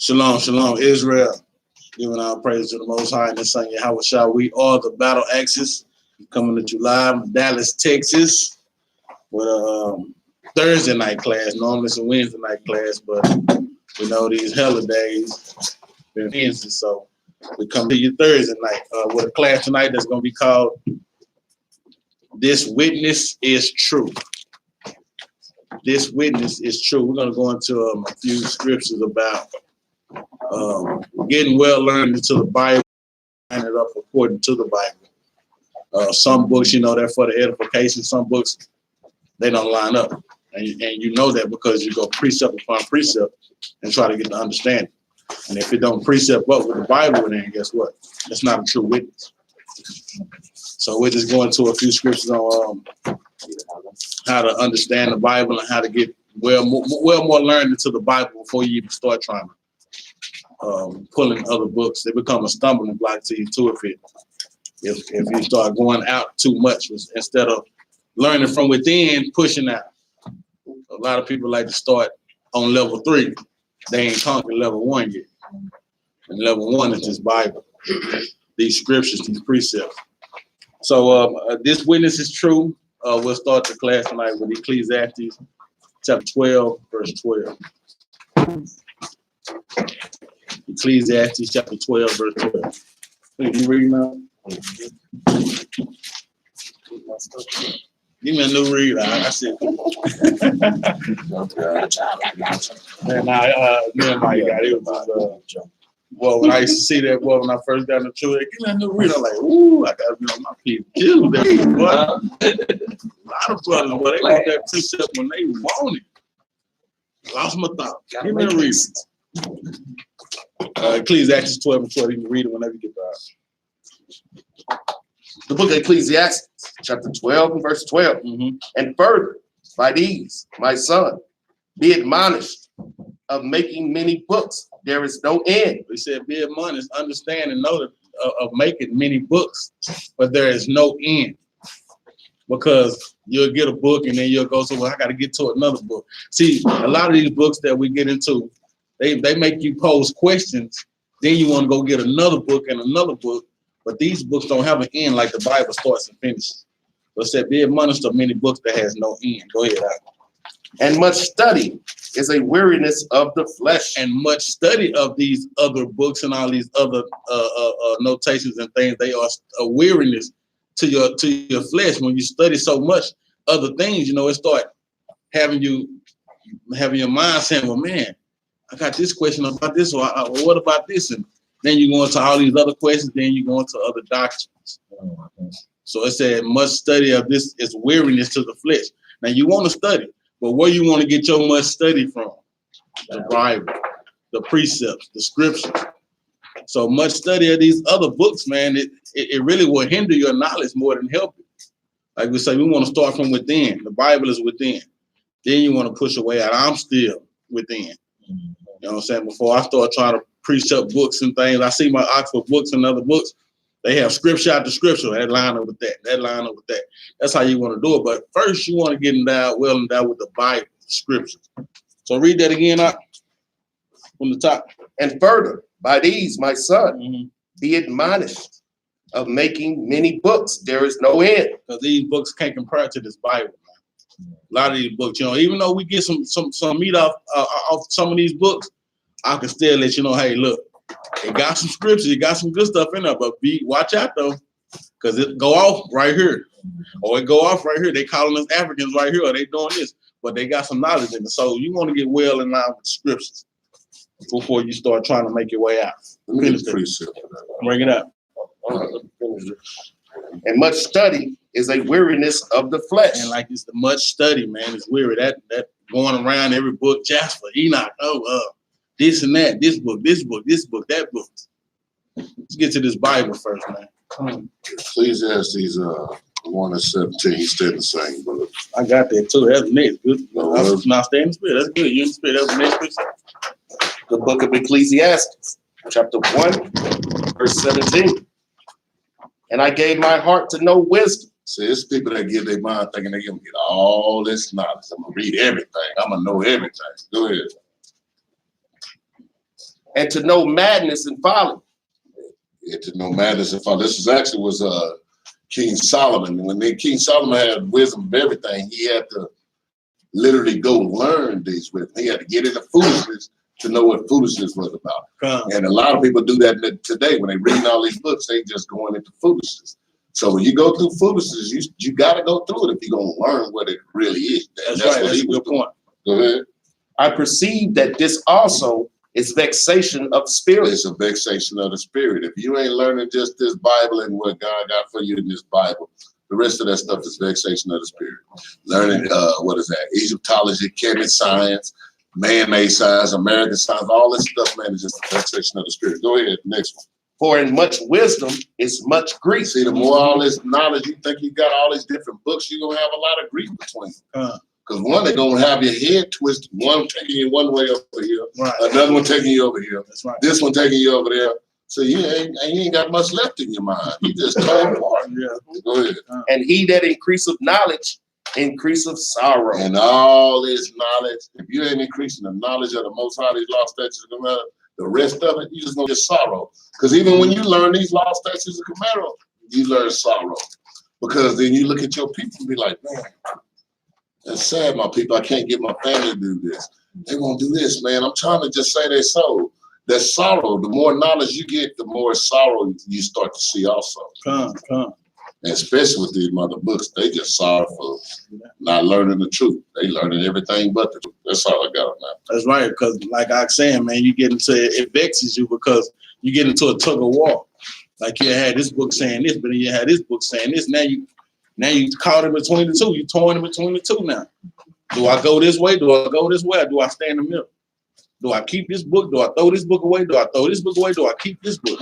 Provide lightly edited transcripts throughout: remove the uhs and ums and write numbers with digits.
Shalom, shalom, Israel. Giving our praise to the Most High and the Son Yahweh. We are the Battle Axis. Coming to you live from Dallas, Texas, with a Thursday night class. Normally it's a Wednesday night class, but we know these holidays been Wednesday, so we come to you Thursday night with a class tonight that's going to be called "This Witness is True." This witness is true. We're going to go into a few scriptures about getting well learned into the Bible, line it up according to the Bible. Some books, you know, they're for the edification. Some books, they don't line up. And you know that because you go precept upon precept and try to get the understanding. And if it don't precept up with the Bible, then guess what? That's not a true witness. So we're just going to a few scriptures on how to understand the Bible and how to get well more learned into the Bible before you even start trying to pull in other books. They become a stumbling block to you too if you start going out too much instead of learning from within, pushing out. A lot of people like to start on level 3. They ain't conquered level 1 yet. And level 1 is this Bible, these scriptures, these precepts. So this witness is true. We'll start the class tonight with Ecclesiastes chapter 12, verse 12. Ecclesiastes chapter 12, verse 12. Can you read now? Give me a new read. I said. Man, me and Mike got it. Well, when I used to see that, when I first got into it, give me a new read. I'm like, ooh, I gotta be on my feet. A lot of brothers, but they want that precept when they want it. Lost my thought. Give me a read. Ecclesiastes 12 and 12. You can read it whenever you get back. The book of Ecclesiastes, chapter 12 and verse 12. Mm-hmm. And further, by these, my son, be admonished of making many books. There is no end. We said be admonished, understand and know that, of making many books, but there is no end. Because you'll get a book and then you'll go, so well, I got to get to another book. See, a lot of these books that we get into, they make you pose questions. Then you want to go get another book and another book. But these books don't have an end like the Bible starts and finishes. So it said, be admonished of many books that has no end. Go ahead, Al. And much study is a weariness of the flesh. And much study of these other books and all these other notations and things, they are a weariness to your flesh. When you study so much other things, you know, it start having your mind saying, well, man, I got this question about this, or what about this? And then you go into all these other questions, then you go into other doctrines. So it said, much study of this is weariness to the flesh. Now you want to study, but where you want to get your much study from? The Bible, the precepts, the scriptures. So much study of these other books, man, it really will hinder your knowledge more than help it. Like we say, we want to start from within. The Bible is within. Then you want to push away out. I'm still within. You know what I'm saying? Before I start trying to precept books and things, I see my Oxford books and other books. They have scripture after scripture. That line up with that. That line up with that. That's how you want to do it. But first, you want to get endowed with the Bible, the scriptures. So read that again out from the top. And further, by these, my son, be admonished of making many books. There is no end. Because these books can't compare to this Bible. A lot of these books, you know, even though we get some meat off some of these books, I can still let you know, hey, look, it got some scriptures, it got some good stuff in there, but watch out though, because it go off right here, or it go off right here. They calling us Africans right here, or they doing this, but they got some knowledge in it. So you want to get well in line with the scriptures before you start trying to make your way out. Bring it up. And much study is a weariness of the flesh. And like it's the much study, man, it's weary. That going around every book, Jasper, Enoch, this and that, this book, that book. Let's get to this Bible first, man. Ecclesiastes 1 and 17, stay the same, brother. I got that too. That's next. Good. Now stay in the spirit. That's good. You in the spirit. That's the next precept. The book of Ecclesiastes, chapter 1, verse 17. And I gave my heart to know wisdom. See, it's people that give their mind thinking they're going to get all this knowledge. I'm going to read everything. I'm going to know everything. Go ahead. and to know madness and folly. Yeah, to know madness and folly. This was King Solomon. When King Solomon had wisdom of everything, he had to literally go learn these wisdom. He had to get into foolishness to know what foolishness was about. And a lot of people do that today. When they read all these books, they just going into foolishness. So when you go through foolishness, you got to go through it if you're going to learn what it really is. That's right. That's a good point. Go ahead. I perceive that this also is vexation of the spirit. It's a vexation of the spirit. If you ain't learning just this Bible and what God got for you in this Bible, the rest of that stuff is vexation of the spirit. Learning, Egyptology, chemical science, man-made science, American science, all this stuff, man, is just a vexation of the spirit. Go ahead, next one. For in much wisdom is much grief. See, the more all this knowledge, you think you got all these different books, you're going to have a lot of grief between them. Because one, they're going to have your head twisted, one taking you one way over here, right. Another one taking you over here, that's right. This one taking you over there. So you ain't got much left in your mind. You just torn apart. Yeah. Go ahead. And he that increaseth knowledge, increaseth sorrow. And all this knowledge, if you ain't increasing the knowledge of the Most High, these law, statutes, and commandments, the rest of it, you just gonna get sorrow. Because even when you learn these law, statutes, and commandments, you learn sorrow. Because then you look at your people and be like, man, that's sad, my people. I can't get my family to do this. They won't do this, man. I'm trying to just say their soul. That sorrow, the more knowledge you get, the more sorrow you start to see also. And especially with these mother books, they just sorrowful, not learning the truth. They learning everything but the truth. That's all I got on that. That's right, because like I was saying, man, you get into it vexes you because you get into a tug of war. Like you had this book saying this, but then you had this book saying this. Now you caught in between the two. You torn in between the two now. Do I go this way? Do I go this way? Or do I stay in the middle? Do I keep this book? Do I throw this book away? Do I throw this book away? Do I keep this book?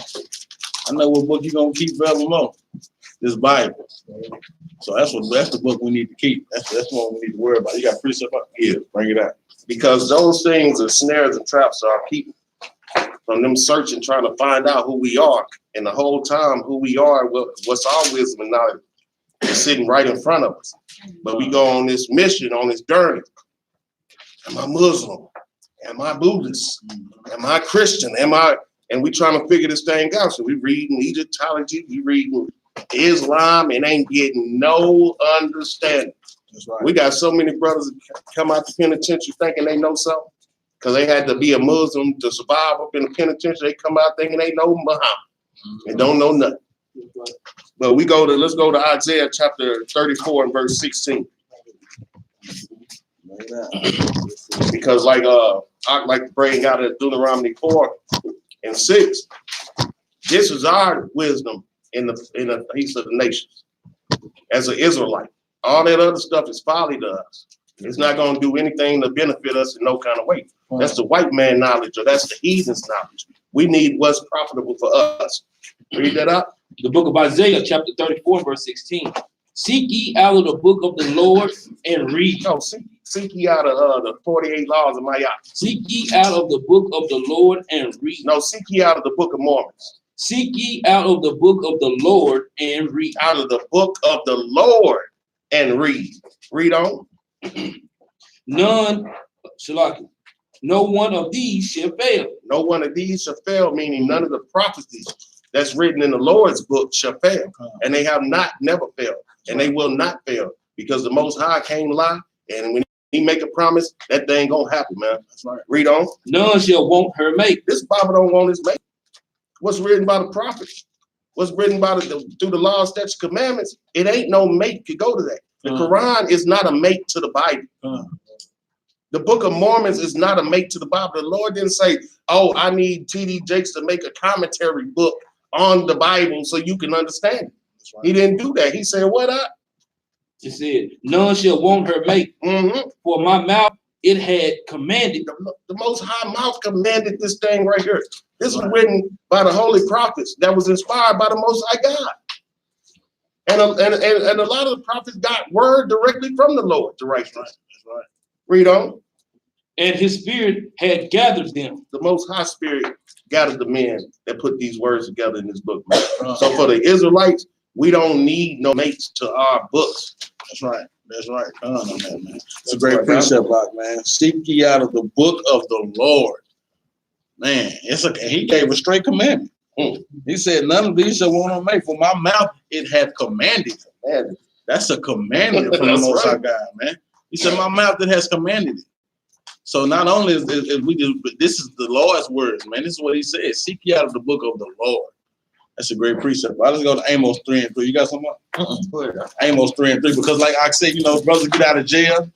I know what book you're gonna keep forevermore. This Bible. So that's the book we need to keep. That's what we need to worry about. You got precept up? Yeah, bring it out. Because those things are snares and traps are people from them searching, trying to find out who we are. And the whole time who we are, what's our wisdom and knowledge is sitting right in front of us. But we go on this mission, on this journey. Am I Muslim? Am I Buddhist? Am I Christian? And we trying to figure this thing out. So we reading Egyptology, we reading Islam, and ain't getting no understanding. That's right. We got so many brothers that come out the penitentiary thinking they know something because they had to be a Muslim to survive up in the penitentiary. They come out thinking they know Muhammad and don't know nothing. But let's go to Isaiah chapter 34 and verse 16. Because I like to bring out of Deuteronomy 4 and 6. This is our wisdom in the peace of the nations as an Israelite. All that other stuff is folly to us. It's not going to do anything to benefit us in no kind of way. That's the white man knowledge, or that's the heathen's knowledge. We need what's profitable for us. Read that up. The book of Isaiah, chapter 34, verse 16. Seek ye out of the book of the Lord and read. No, seek ye out of the 48 laws of Ma'at. Seek ye out of the book of the Lord and read. No, seek ye out of the book of Mormons. Seek ye out of the book of the Lord and read. Out of the book of the Lord and read. Read on. No one of these shall fail. No one of these shall fail, meaning none of the prophecies that's written in the Lord's book shall fail. And they have never failed. And they will not fail because the Most High can't lie. And when he make a promise, that thing gonna happen, man. That's right. Read on. None shall want her mate. This Bible don't want his mate. What's written by the prophets? What's written by through the law, statutes, commandments? It ain't no mate could go to that. The Quran is not a mate to the Bible. The Book of Mormons is not a mate to the Bible. The Lord didn't say, "Oh, I need T.D. Jakes to make a commentary book on the Bible so you can understand it." Right. He didn't do that. He said, "What up?" He said, "None shall want her mate. For my mouth it had commanded." The Most High mouth commanded this thing right here. This was written by the holy prophets that was inspired by the Most High God. And a lot of the prophets got word directly from the Lord to write this. That's right. Read on. And his spirit had gathered them. The Most High Spirit gathered the men that put these words together in this book. So for the Israelites, we don't need no mates to our books. That's right. That's right. Man. It's a great precept, man. Seek ye out of the book of the Lord Man, he gave a straight commandment. He said, none of these shall want to make. For my mouth, it hath commanded. That's a commandment from the Most High God, man. He said, my mouth, it has commanded it. So not only is we do, but this is the Lord's words, man. This is what he said. Seek ye out of the book of the Lord. That's a great precept. I'll just go to Amos 3:3. You got something? Amos 3:3. Because like I said, brothers get out of jail.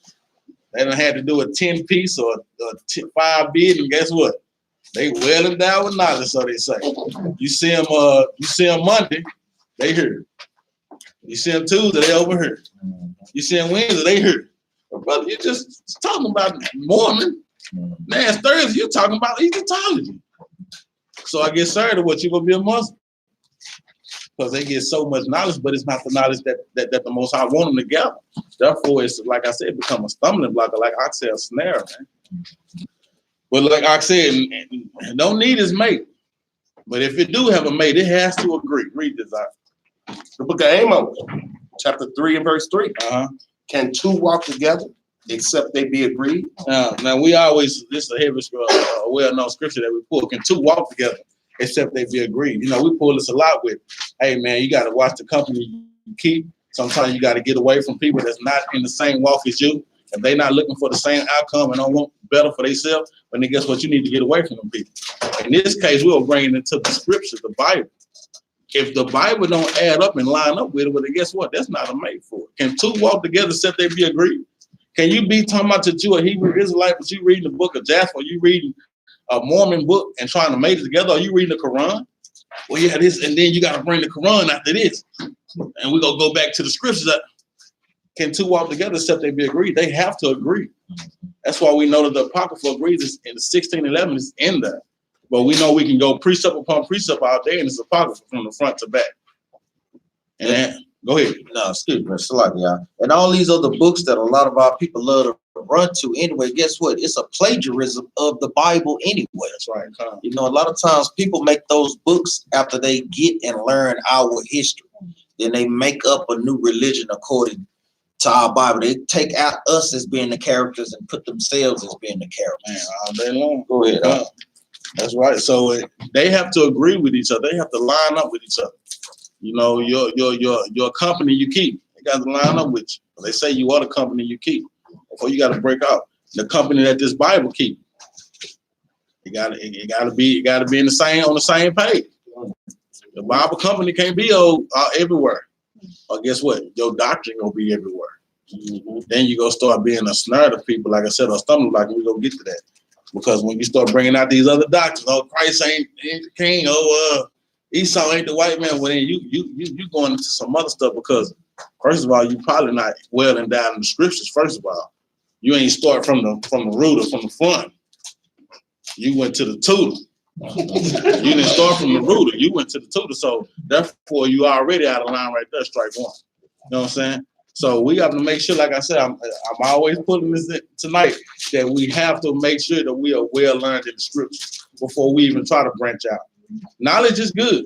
They done had to do a 10-piece or a 5 bid, and guess what? They well endowed with knowledge, so they say. You see them Monday, they heard. You see them Tuesday, they overheard. You see them Wednesday, they heard. But brother, you're just talking about Mormon. Man, Thursday, you're talking about Egyptology. So I get started to what you're gonna be a Muslim. Because they get so much knowledge, but it's not the knowledge that the Most High want them to gather. Therefore, it's like I said, become a stumbling block, or like I said, a snare, man. But like I said, don't need his mate. But if it do have a mate, it has to agree. Read this out. The book of Amos, chapter 3 and verse 3. Can two walk together except they be agreed? Now we always, this is a heavy, well-known scripture that we pull. Can two walk together except they be agreed? We pull this a lot with, hey man, you got to watch the company you keep. Sometimes you got to get away from people that's not in the same walk as you. If they're not looking for the same outcome and don't want better for themselves, then guess what? You need to get away from them people. In this case, we'll bring it into the scriptures, the Bible. If the Bible don't add up and line up with it, well, then guess what? That's not a mate for it. Can two walk together except they be agreed? Can you be talking about that you a Hebrew Israelite, but you reading the book of Jasper, or you reading a Mormon book and trying to mate it together, or you reading the Quran? Well, yeah, this, and then you got to bring the Quran after this. And we're going to go back to the scriptures. Can two walk together except they be agreed? They have to agree. That's why we know that the Apocrypha agrees in the 1611 is in there. But we know we can go precept upon precept out there, and it's Apocrypha from the front to back. And then, go ahead. No, excuse me, y'all. And all these other books that a lot of our people love to run to anyway, guess what? It's a plagiarism of the Bible anyway. That's right. A lot of times people make those books after they get and learn our history. Then they make up a new religion according to our Bible. They take out us as being the characters and put themselves as being the characters. Man, all day long. Go ahead. That's right. So they have to agree with each other. They have to line up with each other. Your company you keep, they got to line up with you. They say you are the company you keep. Before you got to break out the company that this Bible keep. You got to be in on the same page. The Bible company can't be everywhere. Or guess what? Your doctrine gonna be everywhere. Then you gonna start being a snare to people, like I said, or stumbling block, and we gonna get to that. Because when you start bringing out these other doctrines, Christ ain't the king, Esau ain't the white man, well then you going into some other stuff, because first of all, you probably not well endowed in the scriptures. First of all, you ain't start from the root or from the front. You went to the tutor. You didn't start from the rooter. You went to the tutor. So therefore, you already out of line right there, strike one. You know what I'm saying? So we have to make sure, like I said, I'm always putting this in tonight, that we have to make sure that we are well learned in the scriptures before we even try to branch out. Knowledge is good.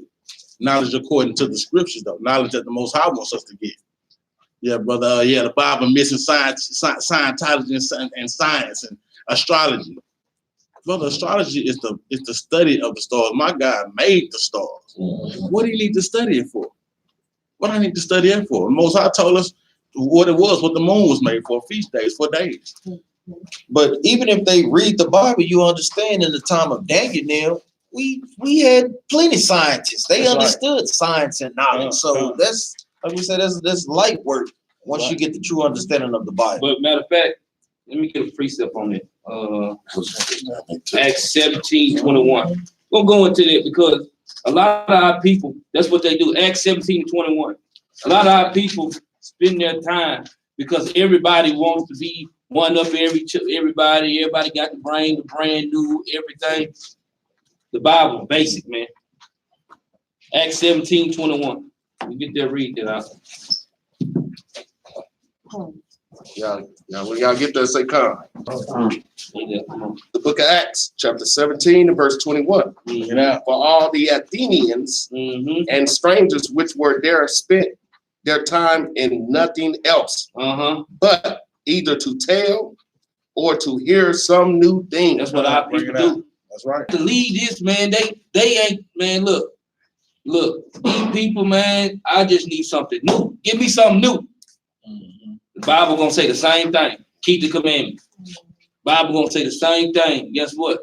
Knowledge according to the scriptures, though. Knowledge that the Most High wants us to get. Yeah, brother. The Bible missing Scientology and science and astrology. Brother, astrology is the study of the stars. My God made the stars. What do you need to study it for? What I need to study it for? The Most High told us what it was, what the moon was made for, feast days, for days. But even if they read the Bible, you understand in the time of Daniel, we had plenty of scientists. They understood science and knowledge. So that's, like we said, that's light work once you get the true understanding of the Bible. But matter of fact, let me get a precept on it. Acts 17:21. We'll go into that because a lot of our people, that's what they do. Acts 17:21. A lot of our people spend their time because everybody wants to be one up everybody. Everybody got the brand new, everything. The Bible, basic, man. Acts 17:21. We get there, read that out. When y'all get there, say come. The book of Acts, chapter 17 and verse 21. For all the Athenians and strangers which were there spent their time in nothing else, but either to tell or to hear some new thing. That's what our people do. That's right. To lead this, man, they ain't, man, look, these people, man, I just need something new. Give me something new. The Bible gonna say the same thing. Keep the commandments. Bible gonna say the same thing. Guess what?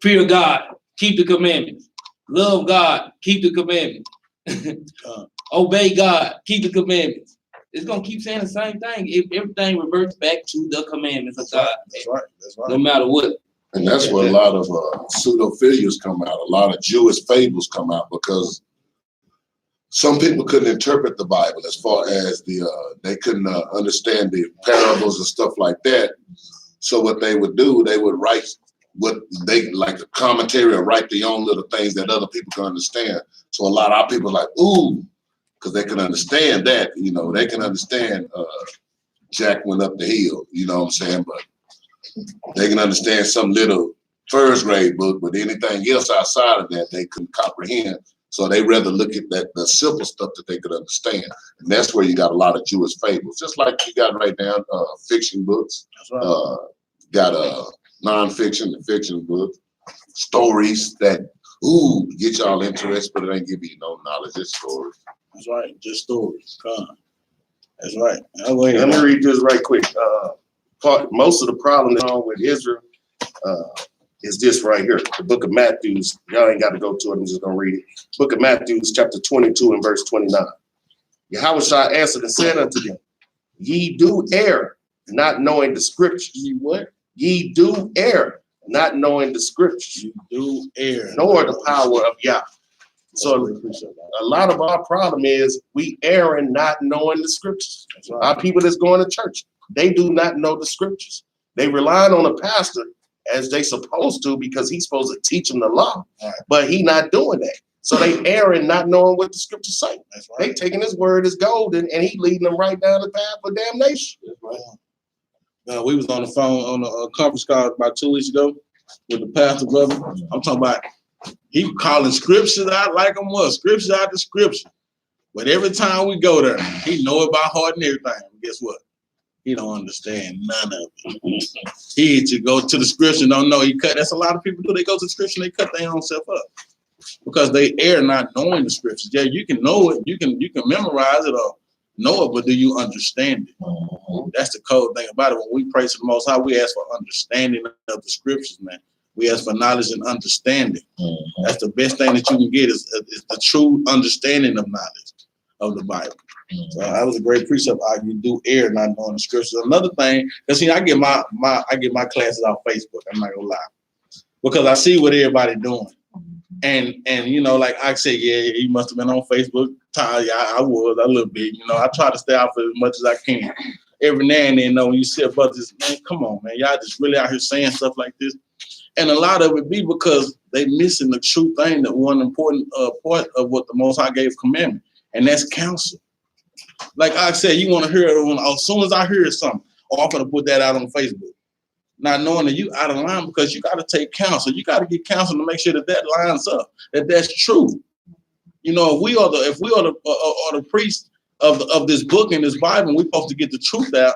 Fear God. Keep the commandments. Love God. Keep the commandments. Obey God. Keep the commandments. It's gonna keep saying the same thing. If everything reverts back to the commandments of God. That's right. That's right. No matter what. And that's where a lot of pseudo figures come out. A lot of Jewish fables come out because some people couldn't interpret the Bible as far as they couldn't understand the parables and stuff like that. So what they would do, they would write what they like the commentary or write their own little things that other people can understand. So a lot of people are like, ooh, because they can understand that, you know, they can understand Jack went up the hill, you know what I'm saying? But they can understand some little first grade book, but anything else outside of that, they couldn't comprehend. So they rather look at the simple stuff that they could understand. And that's where you got a lot of Jewish fables, just like you got right now, fiction books, Right. got nonfiction and fiction books, stories that, ooh, get y'all interested, but it ain't give you no knowledge, it's stories. That's right. Just stories. That's right. Let me read this right quick. Most of the problem with Israel is this right here. The book of Matthew. Y'all ain't got to go to it. I'm just going to read it. Book of Matthew, chapter 22 and verse 29. Yahushua answered and said unto them, ye do err, not knowing the scriptures. Ye what? Ye do err, not knowing the scriptures. You do err. Nor the power of Yah. So a lot of our problem is we err in not knowing the scriptures. Right. Our people that's going to church, they do not know the scriptures. They relying on a pastor as they supposed to because he's supposed to teach them the law, right. But he not doing that. So they err in not knowing what the scriptures say. That's right. They taking his word as gold and he leading them right down the path of damnation. That's right. We was on the phone on a conference call about 2 weeks ago with the pastor brother. I'm talking about he calling scriptures out like them was scriptures out the scripture. But every time we go there, he know it by heart and everything. Guess what? He don't understand none of it. He to go to the scripture, don't know. That's a lot of people do. They go to the scripture and they cut their own self up because they err not knowing the scriptures. Yeah, you can know it, you can memorize it or know it, but do you understand it? Mm-hmm. That's the cold thing about it. When we pray to the Most High, we ask for understanding of the scriptures, man. We ask for knowledge and understanding. Mm-hmm. That's the best thing that you can get is the true understanding of knowledge of the Bible. Mm-hmm. So that was a great precept. You do err not knowing the scriptures. Another thing, because I get my classes off Facebook. I'm not gonna lie, because I see what everybody doing, and you know, like I said, yeah, he must have been on Facebook. Yeah, I was a little bit. You know, I try to stay out for as much as I can. Every now and then, when you see brothers, man, come on, man, y'all just really out here saying stuff like this, and a lot of it be because they missing the true thing, that one important part of what the Most High gave commandment, and that's counsel. Like I said, you want to hear it as soon as I hear something, I'm going to put that out on Facebook. Not knowing that you out of line because you got to take counsel. You got to get counsel to make sure that lines up, that's true. You know, if we are the priest of this book and this Bible, we're supposed to get the truth out.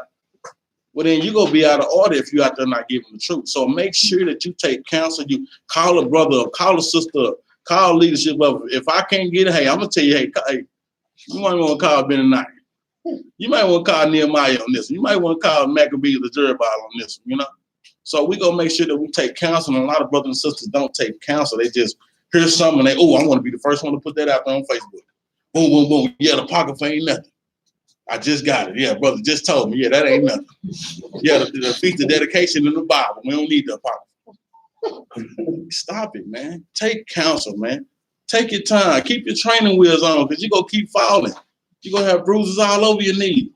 Well, then you're going to be out of order if you're out there not giving the truth. So make sure that you take counsel. You call a brother up, call a sister up, call leadership up. If I can't get it, hey, I'm going to tell you, hey, you might want to call Benaniah. You might want to call Nehemiah on this. You might want to call Maccabees the Jerubbaal on this, you know? So we're going to make sure that we take counsel. And a lot of brothers and sisters don't take counsel. They just hear something and I want to be the first one to put that out there on Facebook. Boom, boom, boom. Yeah, the Apocrypha ain't nothing. I just got it. Yeah, brother just told me. Yeah, that ain't nothing. Yeah, the feast of dedication in the Bible. We don't need the Apocrypha. Stop it, man. Take counsel, man. Take your time. Keep your training wheels on because you're going to keep falling. You're going to have bruises all over your knee.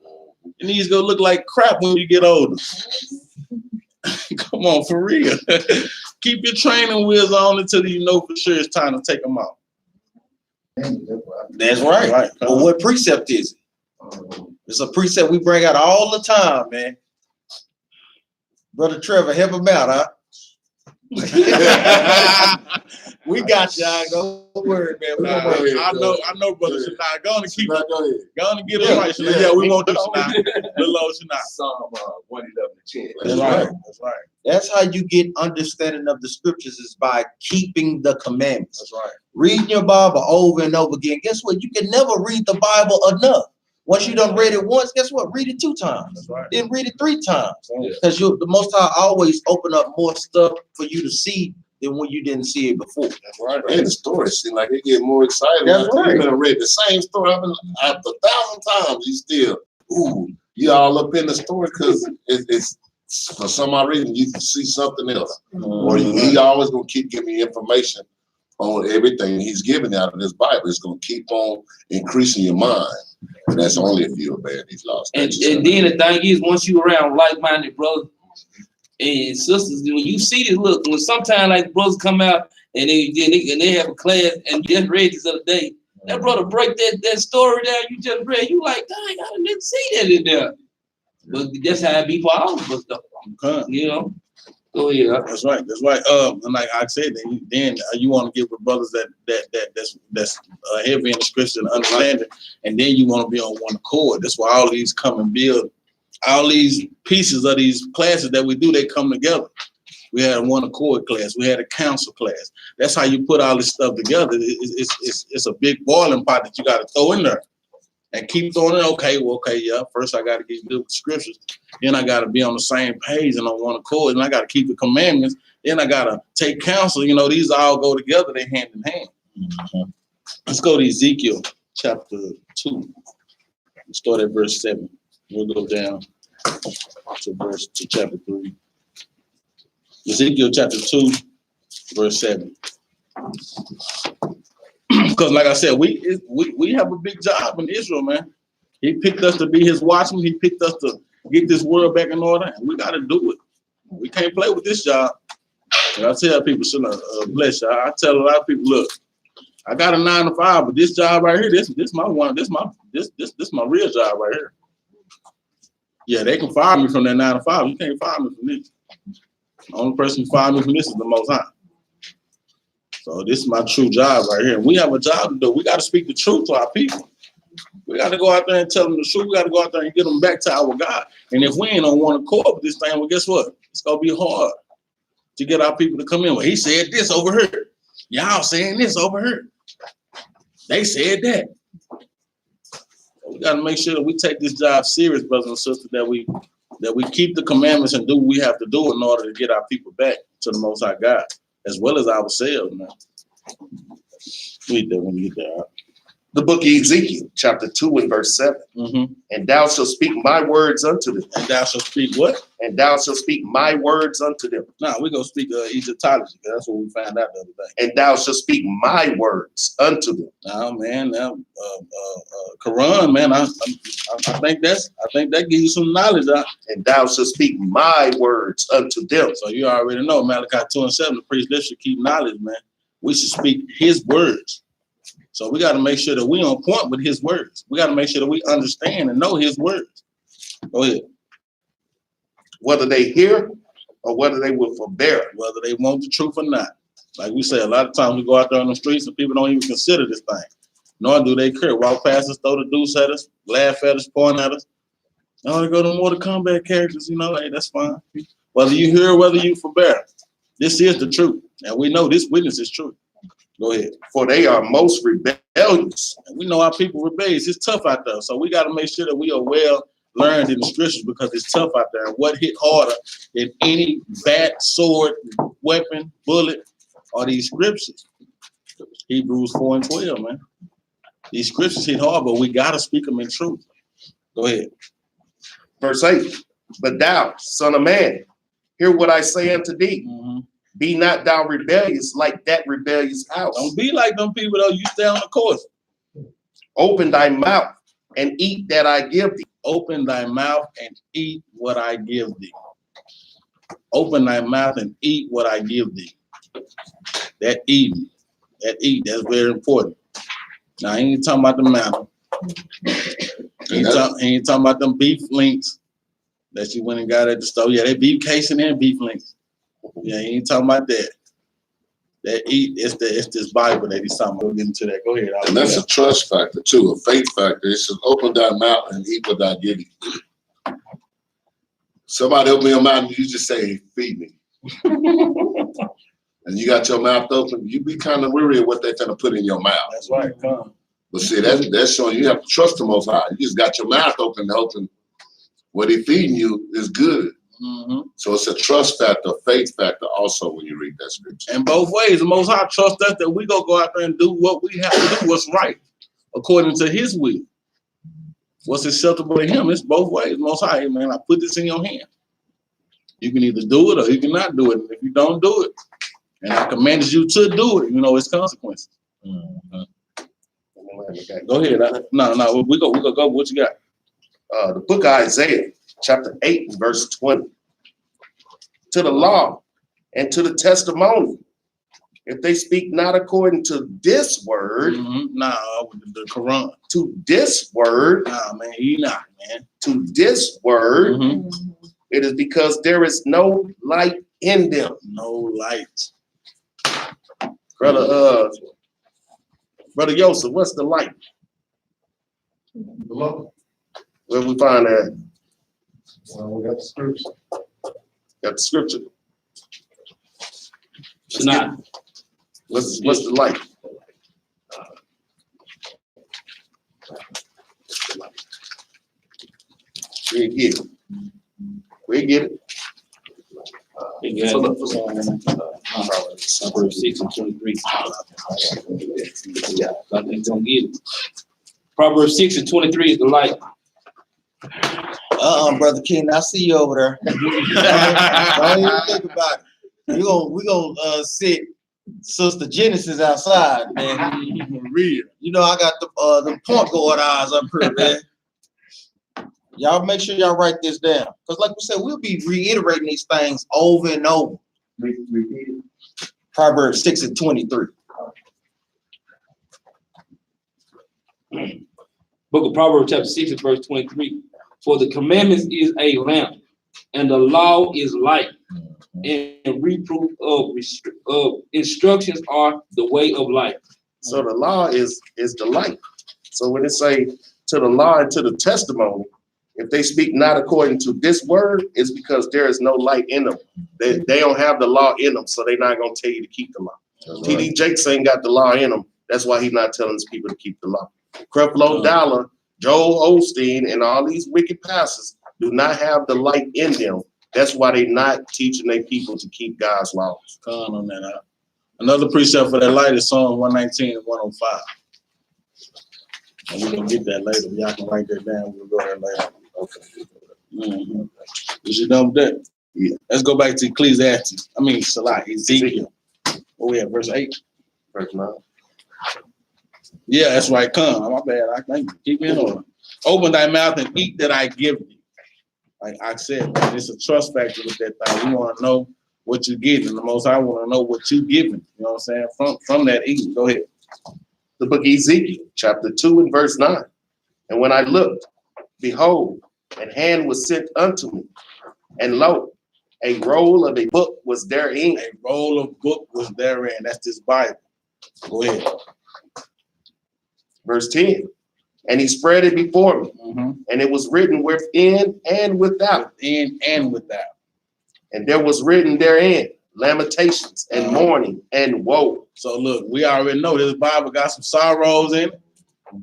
Your knees going to look like crap when you get older. Come on, for real. Keep your training wheels on until you know for sure it's time to take them off. That's right. Right. Well, what precept is it? It's a precept we bring out all the time, man. Brother Trevor, help him out, huh? We got y'all. Don't worry, man. We Nah, gonna make I know, brother Shania. Go on and keep it. Go ahead. Go on and get it right, Shania. Yeah, we want you, Shania. Little old Shania. Psalm 111:10. That's right. That's right. That's how you get understanding of the scriptures, is by keeping the commandments. That's right. Reading your Bible over and over again. Guess what? You can never read the Bible enough. Once you done read it once, guess what? Read it 2 times. That's right. Then read it 3 times. Yeah. Because the Most High always open up more stuff for you to see than when you didn't see it before. That's right. And the story seems like it get more exciting. That's right. You read the same story after 1,000 times. You still, you all up in the story because it's for some odd reason you can see something else. Or he always gonna keep giving you information on everything he's giving out of this Bible. It's gonna keep on increasing your mind. And that's only if you're obeying these laws. And then the thing is, once you around like-minded brothers and sisters, when you see this, look, when sometimes like brothers come out and they have a class and you just read this other day, that brother break that story down you just read, you like, dang, I didn't see that in there. But that's how it be for all of us, though. Okay. You know? Go ahead. That's right. That's right. And like I said, then you want to get with brothers that's heavy in the scripture and understanding, and then you want to be on one accord. That's why all these come and build. All these pieces of these classes that we do, they come together. We had a one accord class. We had a council class. That's how you put all this stuff together. It's a big boiling pot that you got to throw in there and keep throwing it. Okay, yeah. First, I got to get good with scriptures. Then I got to be on the same page and on one accord. And I got to keep the commandments. Then I got to take counsel. You know, these all go together. They hand in hand. Mm-hmm. Let's go to Ezekiel chapter 2. Let's start at verse 7. We'll go down to chapter 3. Ezekiel chapter 2, verse 7. Because like I said, we have a big job in Israel, man. He picked us to be his watchmen. He picked us to get this world back in order, and we got to do it. We can't play with this job. And I tell people, bless you. I tell a lot of people, look, I got a 9 to 5, but this job right here, this my one, this my real job right here. Yeah, they can fire me from that 9 to 5. You can't fire me from this. The only person who fired me from this is the Most High. So this is my true job right here. We have a job to do. We got to speak the truth to our people. We got to go out there and tell them the truth. We got to go out there and get them back to our God. And if we ain't on one accord with this thing, well, guess what? It's going to be hard to get our people to come in. Well, he said this over here. Y'all saying this over here. They said that. So we got to make sure that we take this job serious, brothers and sisters, that we keep the commandments and do what we have to do in order to get our people back to the Most High God, as well as ourselves, man. Read that when you get there. The book of Ezekiel, chapter 2 and verse 7. Mm-hmm. And thou shalt speak my words unto them. And thou shalt speak what? And thou shalt speak my words unto them. Nah, we're going to speak Egyptology. That's what we found out the other day. And thou shalt speak my words unto them. Now, man, Quran, man, I think that gives you some knowledge. And thou shalt speak my words unto them. So you already know, Malachi 2 and 7, the priest should keep knowledge, man. We should speak his words. So we got to make sure that we on point with his words. We got to make sure that we understand and know his words. Go ahead. Whether they hear or whether they will forbear. Whether they want the truth or not. Like we say, a lot of times we go out there on the streets and people don't even consider this thing. Nor do they care. Walk past us, throw the deuce at us, laugh at us, point at us. Oh, they go to Mortal Kombat characters, you know, hey, that's fine. Whether you hear or whether you forbear. This is the truth. And we know this witness is true. Go ahead. For they are most rebellious. And we know our people rebellious. It's tough out there. So we got to make sure that we are well learned in the scriptures because it's tough out there. And what hit harder than any bat, sword, weapon, bullet are these scriptures. Hebrews 4 and 12, man. These scriptures hit hard, but we got to speak them in truth. Go ahead. Verse 8. But thou, son of man, hear what I say unto thee. Mm-hmm. Be not thou rebellious like that rebellious house. Don't be like them people, though. You stay on the course. Open thy mouth and eat that I give thee. Open thy mouth and eat what I give thee. Open thy mouth and eat what I give thee. That eating, that's very important. Now, I ain't talking about the manna. Ain't talking about them beef links that you went and got at the store. Yeah, they beef casing and beef links. Yeah, he ain't talking about that. that it's this Bible that he's talking about. We'll get into that. Go ahead. And that's a trust factor too, a faith factor. It says, open thy mouth and eat what thou giveth. Somebody open your mouth and you just say, feed me. And you got your mouth open, you be kind of weary of what they're trying to put in your mouth. That's right. Come. But see, that's showing you have to trust the Most High. You just got your mouth open to open. What he feeding you is good. Mm-hmm. So it's a trust factor, faith factor also when you read that scripture. And both ways, the Most High trust us that we gonna go out there and do what we have to do, what's right, according to his will. What's acceptable to him, it's both ways. Most High, man, I put this in your hand. You can either do it or you cannot do it. If you don't do it, and I commanded you to do it, it's consequences. Mm-hmm. Go ahead. No, we go. What you got? The book of Isaiah, chapter 8, verse 20. To the law and to the testimony, if they speak not according to this word, the Quran. To this word, man, he not, man. To this word, it is because there is no light in them. No light. Brother Yosef, what's the light? Where we find that? Well, we got the scripture. Got the scripture. Tonight. What's the light? We get it. Proverbs 6 and 23. I think don't get it. Proverbs 6 and 23 is the light. Brother King, I see you over there. Don't even think about it. We gonna sit Sister Genesis outside, man. Real. I got the point guard eyes up here, man. Y'all make sure y'all write this down. Because like we said, we'll be reiterating these things over and over. Proverbs 6 and 23. Book of Proverbs chapter 6 and verse 23. For the commandments is a lamp, and the law is light, and reproof of instructions are the way of life. So the law is the light. So when it say to the law and to the testimony, if they speak not according to this word, it's because there is no light in them. They don't have the law in them, so they're not going to tell you to keep the law. T.D. Jakes ain't got the law in them. That's why he's not telling his people to keep the law. Creflo Dollar, Joel Osteen, and all these wicked pastors do not have the light in them. That's why they're not teaching their people to keep God's laws. Come on that out. Another precept for that light is Psalm 119 and 105. And we're going to get that later. Y'all can write that down. We'll go there later. Okay. Mm-hmm. Is you done with that? Yeah. Let's go back to Ecclesiastes. Ezekiel. Where we at? Verse 8? Verse 9. Yeah, that's right. Come. My bad. I think keep me in order. Open thy mouth and eat that I give thee. Like I said, man, it's a trust factor with that thing. We want to know what you're getting. The most I want to know what you're giving. You know what I'm saying? From that eating. Go ahead. The book of Ezekiel, chapter 2 and verse 9. And when I looked, behold, an hand was sent unto me, and lo, a roll of a book was therein. A roll of book was therein. That's this Bible. Go ahead. Verse 10. And he spread it before me, and it was written within and without. Within and without. And there was written therein lamentations and mourning and woe. So look, we already know this Bible got some sorrows in it.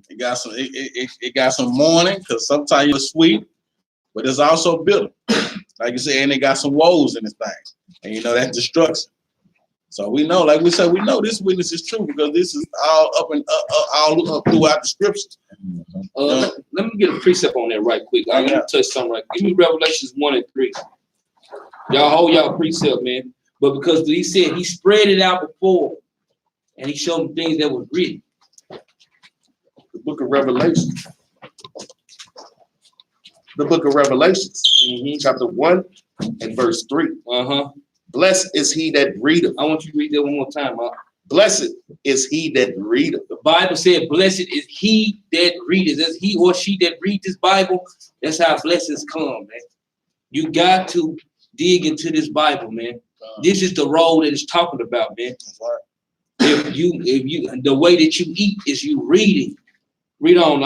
It got some it got some mourning, because sometimes you're sweet, but it's also bitter. Like you said, and it got some woes in this thing. And that's destruction. So we know, like we said, we know this witness is true, because this is all up and all up throughout the scriptures. Let me get a precept on that right quick. I'm gonna touch something right quick. Give me Revelations 1 and 3. Y'all hold y'all precept, man. But because he said he spread it out before, and he showed them things that was written. The book of Revelation. The book of Revelations, chapter 1 and verse 3. Blessed is he that readeth. I want you to read that one more time, Mark. Blessed is he that readeth. The Bible said, blessed is he that readeth. That's he or she that reads this Bible. That's how blessings come, man. You got to dig into this Bible, man. This is the role that it's talking about, man. if you the way that you eat is you reading. Read on.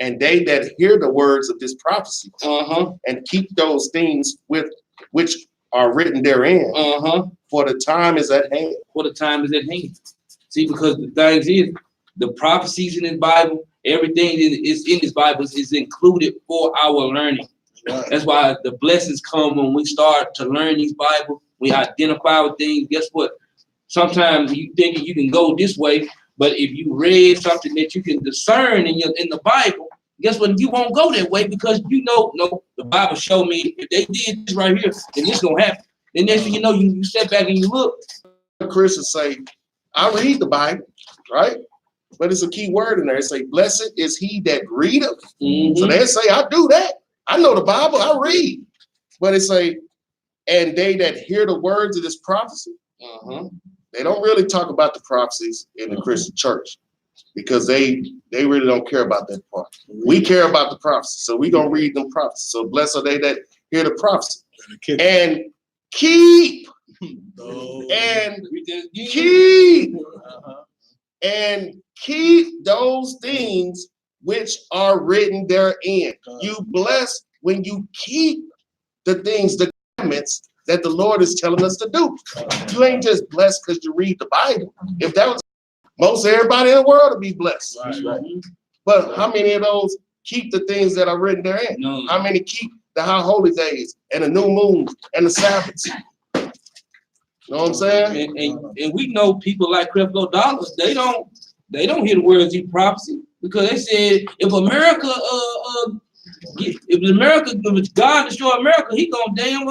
And they that hear the words of this prophecy Uh-huh. and keep those things with which are written therein, for the time is at hand. For the time is at hand. See, because the things is, the prophecies in the Bible, everything that is in this Bible is included for our learning. Right. That's why the blessings come when we start to learn these Bible. We identify with things. Guess what? Sometimes you think you can go this way, but if you read something that you can discern in the Bible, guess what? You won't go that way because no, the Bible showed me if they did this right here, then this gonna happen. Then next thing you know, you step back and you look. Christians say, I read the Bible, right? But it's a key word in there. It say, blessed is he that readeth. So they say, I do that. I know the Bible, I read. But it say, and they that hear the words of this prophecy, they don't really talk about the prophecies in the Christian church because they really don't care about that part. We care about the prophecy, so we gonna read them prophecies. So blessed are they that hear the prophecy and keep and keep those things which are written therein. You bless when you keep the things, the commandments that the Lord is telling us to do. You ain't just blessed because you read the Bible. If that was most everybody in the world would be blessed. Right. But how many of those keep the things that are written therein? No. How many keep the high holy days and the new moons and the Sabbaths? You know what I'm saying? And we know people like Creflo Dollar, they don't hear the words of these prophecy because they said if God destroy America, he gonna damn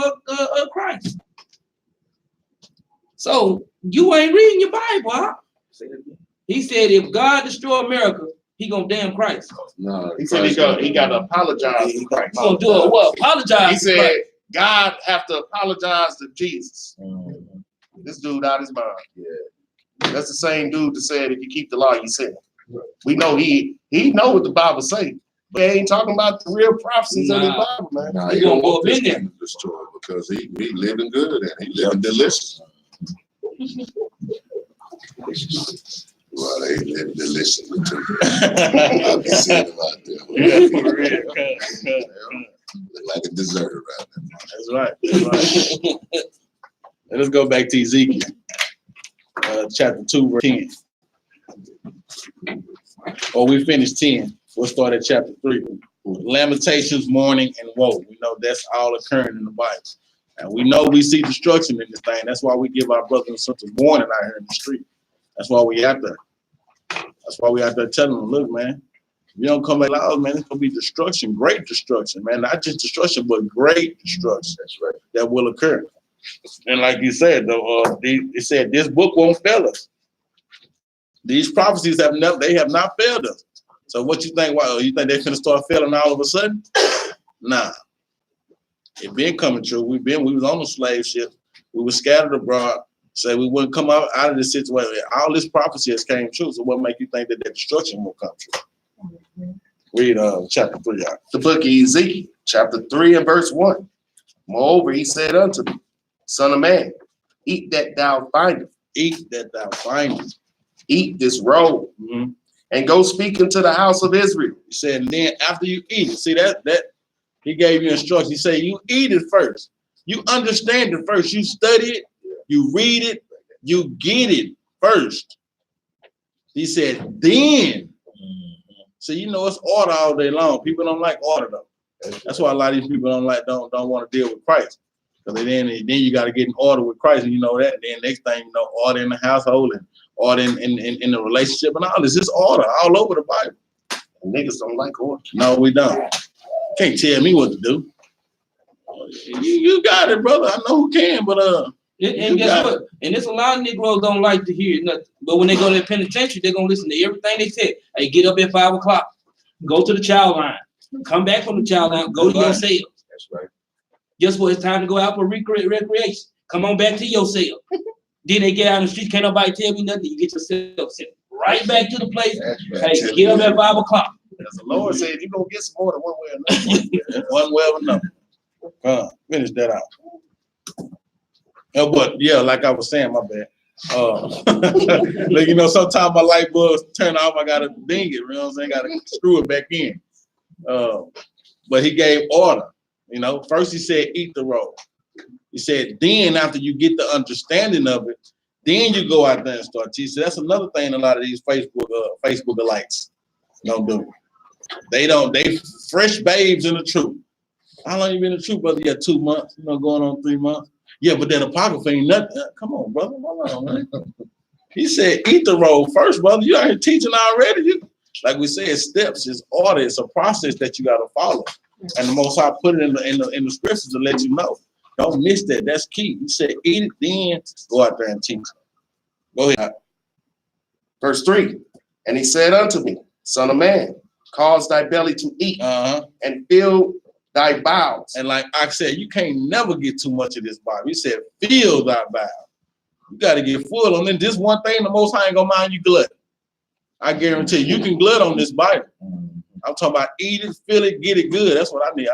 Christ. So you ain't reading your Bible, huh? He said if God destroy America, he gonna damn Christ. No, He said he got to apologize to Christ. He gonna do a what? Apologize. He to said Christ. God have to apologize to Jesus. This dude out his mind. Yeah, that's the same dude that said if you keep the law, you sin. We know he know what the Bible say, but he ain't talking about the real prophecies of the Bible, man. Nah, He he gonna don't go want up this in there. kingdom destroyed because he living good and he living delicious. Well, they live delicious too. I'll be seeing them out there. Look like a dessert right now. That's right. That's right. Let's go back to Ezekiel, chapter 2, verse 10. Or we finished 10. We'll start at chapter 3. Lamentations, mourning, and woe. We know that's all occurring in the Bible. And we know we see destruction in this thing. That's why we give our brothers and sisters warning out here in the street. That's why we out there. That's why we out there telling them, look, man, if you don't come back loud, man, it's gonna be destruction, great destruction, man. Not just destruction, but great destruction. That's right. That will occur. And like you said, though, it said this book won't fail us. These prophecies have not failed us. So what you think? Wow, you think they're gonna start failing all of a sudden? Nah. It been coming true. We was on a slave ship. We were scattered abroad. Say we wouldn't come out of this situation. All this prophecy has came true. So what make you think that destruction will come true? Read chapter 3 out. The book of Ezekiel, chapter 3 and verse 1. Moreover, he said unto me, Son of man, eat that thou findest. Eat that thou findest. Eat this roll, and go speak into the house of Israel. He said, and then after you eat it, see that he gave you instructions. He said, you eat it first. You understand it first. You study it. You read it. You get it first. He said, then. So you know it's order all day long. People don't like order though. That's why a lot of these people don't want to deal with Christ. Because then you got to get in order with Christ, and you know that. And then next thing you know, order in the household and order in the relationship and all this. It's order all over the Bible. And niggas don't like order. No, we don't. Can't tell me what to do. You got it, brother. I know who can, but and guess what? And there's a lot of Negroes don't like to hear nothing. But when they go to the penitentiary, they're gonna listen to everything they say. Hey, get up at 5 o'clock, go to the child line, come back from the child line, go to your cell. That's right. Just when it's time to go out for recreation, come on back to your cell. Then they get out in the street, can't nobody tell me nothing. You get yourself sent right back to the place. Right. Hey, get up at 5 o'clock. As the Lord said, you're gonna get some more than one way or another. one way or another. Finish that out. But yeah, like I was saying, my bad. Like, you know, sometimes my light bulbs turn off. I gotta ding it. You know what I'm saying? Gotta screw it back in. But he gave order. You know, first he said, eat the roll. He said, then after you get the understanding of it, then you go out there and start teaching. That's another thing a lot of these Facebookalites don't do. They fresh babes in the truth. How long you been in the truth, brother? Yeah, 2 months, you know, going on 3 months. Yeah, but then apocrypha ain't nothing. Come on, brother. Hold on, man. He said, eat the roll first, brother. You out here teaching already. Like we said, steps, it's order, it's a process that you gotta follow. And the Most High put it in the scriptures to let you know. Don't miss that. That's key. He said, eat it, then go out there and teach. Go ahead. Verse 3, and he said unto me, son of man, cause thy belly to eat and fill thy bowels. And like I said, you can't never get too much of this Bible. He said, fill thy bowels. You got to get full. And then this one thing, the Most High ain't gonna mind you glut. I guarantee you can glut on this Bible. I'm talking about eat it, fill it, get it good. That's what I need.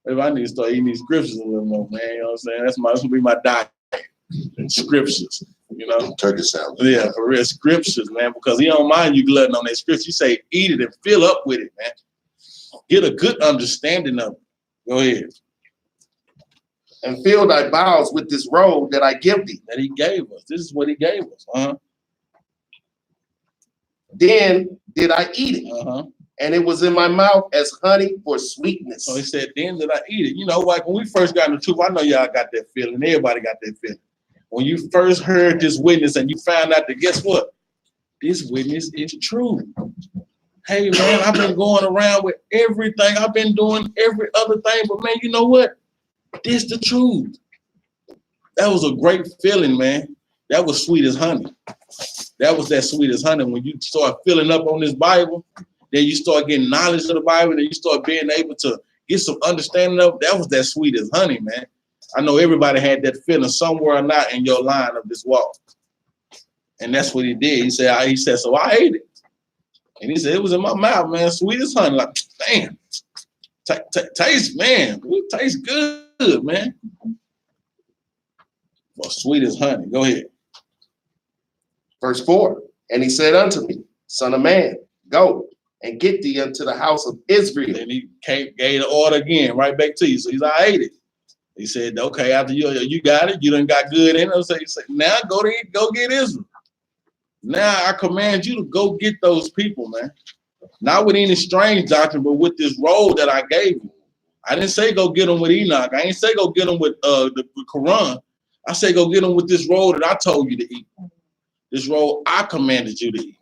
Maybe I need to start eating these scriptures a little more, man. You know what I'm saying? That's gonna be my diet. Scriptures, you know. Turkey salad. Yeah, for real, scriptures, man. Because he don't mind you glutting on that scripture. He say, eat it and fill up with it, man. Get a good understanding of it. Go ahead. And fill thy bowels with this roll that I give thee. That he gave us. This is what he gave us. Then did I eat it. And it was in my mouth as honey for sweetness. So he said, then did I eat it. You know, like when we first got in the truth, I know y'all got that feeling. Everybody got that feeling. When you first heard this witness and you found out that, guess what? This witness is true. Hey, man, I've been going around with everything. I've been doing every other thing. But, man, you know what? This the truth. That was a great feeling, man. That was sweet as honey. That was that sweet as honey. When you start filling up on this Bible, then you start getting knowledge of the Bible, then you start being able to get some understanding of it. That was that sweet as honey, man. I know everybody had that feeling somewhere or not in your line of this walk. And that's what he did. He said, so I ate it. And he said, it was in my mouth, man, sweet as honey. Like, damn, taste, man. It tastes good, man. Well, sweet as honey. Go ahead. Verse 4, and he said unto me, son of man, go and get thee unto the house of Israel. And he gave the order again, right back to you. So he's like, I ate it. He said, okay, after you got it, you done got good in it. So he said, now go get Israel. Now I command you to go get those people, man. Not with any strange doctrine, but with this roll that I gave you. I didn't say go get them with Enoch. I ain't say go get them with the Quran. I say go get them with this roll that I told you to eat. This roll I commanded you to eat.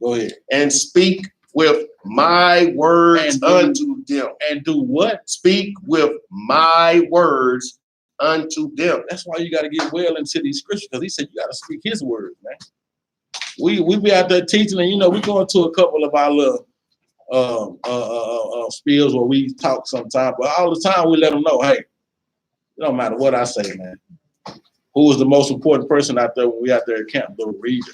Go ahead. And speak with my words unto them. And do what? Speak with my words unto them. That's why you got to get well into these scriptures, because he said you got to speak his words, man. We be out there teaching, and you know, we going to a couple of our little spills where we talk sometimes, but all the time we let them know, hey, it don't matter what I say, man. Who is the most important person out there when we out there at camp? The reader.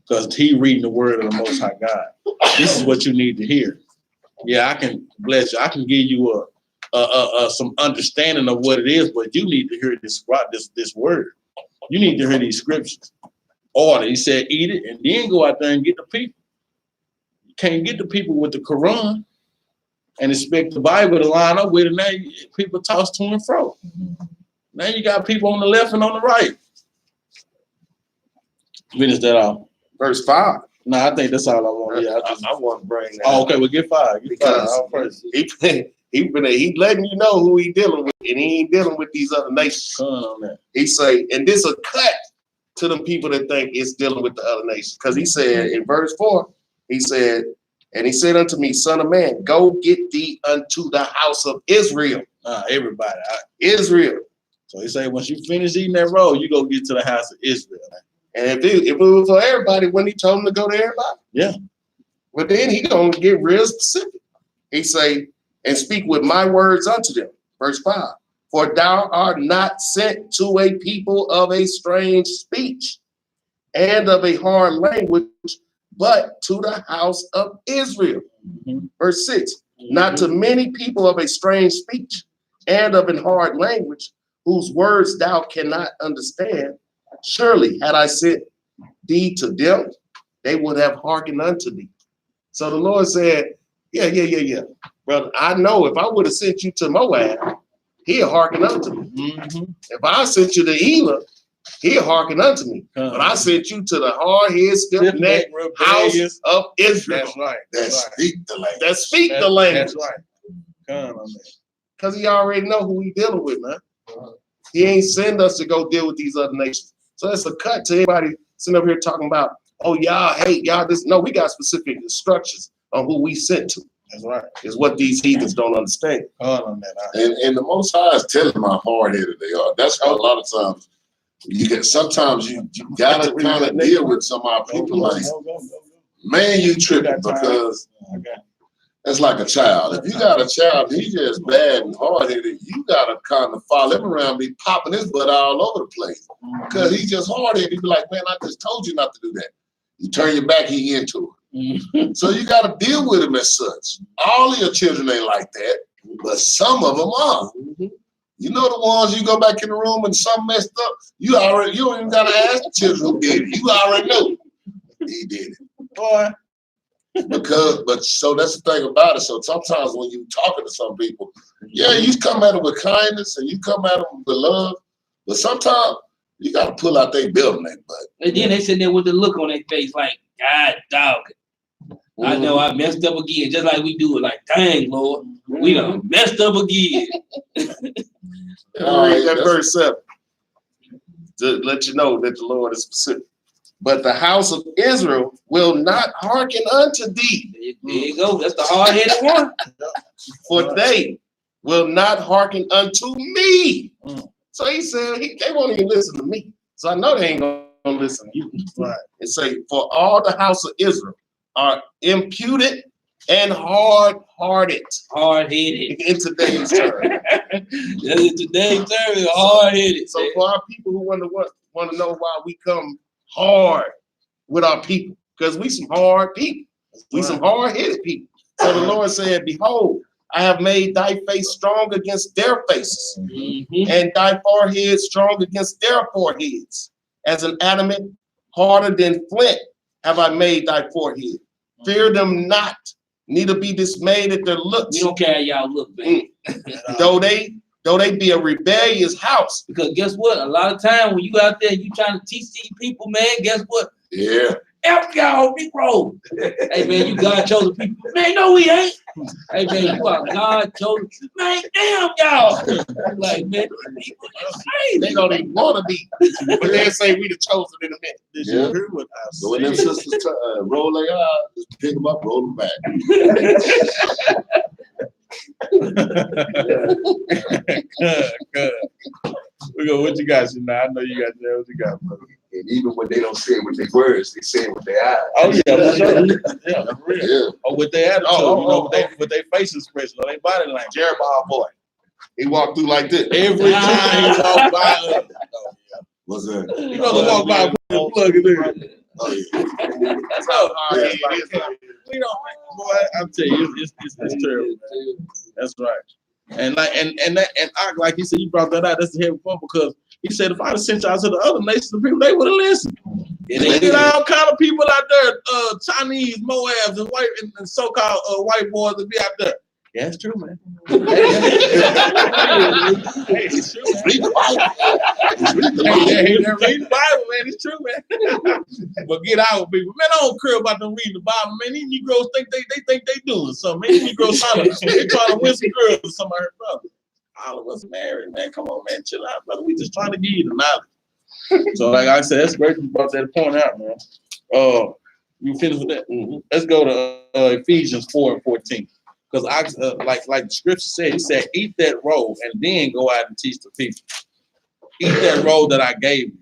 Because he reading the word of the Most High God. This is what you need to hear. Yeah, I can bless you. I can give you some understanding of what it is, but you need to hear this word. You need to hear these scriptures. Order. He said, eat it, and then go out there and get the people. You can't get the people with the Quran and expect the Bible to line up with it. Now people toss to and fro. Now you got people on the left and on the right. Finish that off. Verse 5. No, I think that's all I want. Yeah, I want to bring that. Oh, okay, well, get 5. Because he letting you know who he dealing with, and he ain't dealing with these other nations. He say, and this a cut to them people that think it's dealing with the other nations. Because he said in verse 4, he said, and he said unto me, son of man, go get thee unto the house of Israel. Everybody. Israel. So he said, once you finish eating that roll, you go get to the house of Israel. And if it was for everybody, when he told him to go to everybody? Yeah. But then he gonna get real specific. He say, and speak with my words unto them. Verse 5. For thou art not sent to a people of a strange speech and of a hard language, but to the house of Israel. Verse 6. Not to many people of a strange speech and of an hard language, whose words thou cannot understand, Surely, had I sent thee to them, they would have hearkened unto thee. So the Lord said, yeah. Brother, I know if I would have sent you to Moab, he'll hearken unto me. If I sent you to Elah, he'll hearken unto me. But I sent you to the hard-headed, stiff-necked house of Israel. That's right. That speak the language. That speak the language. That's right. Come on, man. Because he already know who he dealing with, man. He ain't send us to go deal with these other nations. So that's a cut to everybody sitting up here talking about, oh, y'all hate, y'all this. No, we got specific instructions on who we sent to. That's right. Is what these heathens don't understand. And the Most High is telling them how hard-headed they are. That's why a lot of times sometimes you gotta kind of deal with some of our people like, man, you tripping because that's like a child. If you got a child, he's just bad and hard-headed, you gotta kind of follow him around, be popping his butt all over the place because he's just hard-headed. You be like, man, I just told you not to do that. You turn your back, he into it. So you got to deal with him as such. All of your children ain't like that, but some of them are. You know the ones you go back in the room and something messed up, you don't even got to ask the children who did it. You already know he did it. Boy. But so that's the thing about it. So sometimes when you talking to some people, yeah, you come at them with kindness and you come at them with love, but sometimes you got to pull out their building that butt. And then they sit there with the look on their face like, God dog. I know I messed up again, just like we do it. Like, dang, Lord, we done messed up again. Read that verse up to let you know that the Lord is specific. But the house of Israel will not hearken unto thee. There you go. That's the hard-headed one. For they will not hearken unto me. So he said they won't even listen to me. So I know they ain't gonna listen to you. Right. And say, for all the house of Israel are imputed and hard-hearted. Hard-headed. In today's term. In today's term, hard-headed. So for our people who want to know why we come hard with our people, because we some hard people. We some hard-headed people. So the Lord said, behold, I have made thy face strong against their faces, and thy forehead strong against their foreheads. As an adamant, harder than flint, have I made thy forehead. Fear them not, neither be dismayed at their looks. We don't care how y'all look, baby. Though they be a rebellious house. Because guess what? A lot of time when you out there, you trying to teach these people, man, guess what? Yeah. Help y'all, Negro. Hey, man, you God chosen people. Man, no, we ain't. Hey, man, you are God chosen. Man, damn, y'all. Like, man, people they don't even want to be. But they say we the chosen in a minute. Yeah. So when them sisters roll their eyes, just pick them up, roll them back. Good. We go. What you got, Shana? I know you got that. What you got, brother? And even when they don't say it with their words, they say it with their eyes. Oh yeah, for sure. Yeah, for real. Yeah. Or with their attitude, with their face expression, or their body language. Jeremiah boy, he walked through like this Every time he walked by us. What's that? You know to walk by and put the plug in there. Oh yeah. That's how hard it is. We don't, boy. I'm telling you, it's terrible. Man. That's right. And like he said, you brought that out. That's the heavy point because he said if I'd have sent y'all to the other nations of people, they would have listened. And they get all kind of people out there, Chinese, Moabs, and white and so-called white boys that be out there. Yeah, it's true, man. Hey, it's true, man. Read the Bible. Read the Bible, man. It's true, man. But get out with people. Man, I don't care about them reading the Bible, man. These Negroes think they doing something. These Negroes trying to win some girls or somebody, brother. All of us married, man. Come on, man. Chill out, brother. We just trying to give you the knowledge. So, like I said, that's great you brought that point out, man. You finished with that? Mm-hmm. Let's go to Ephesians 4:14. Because like the scripture said, he said, eat that roll and then go out and teach the people. Eat that roll that I gave you.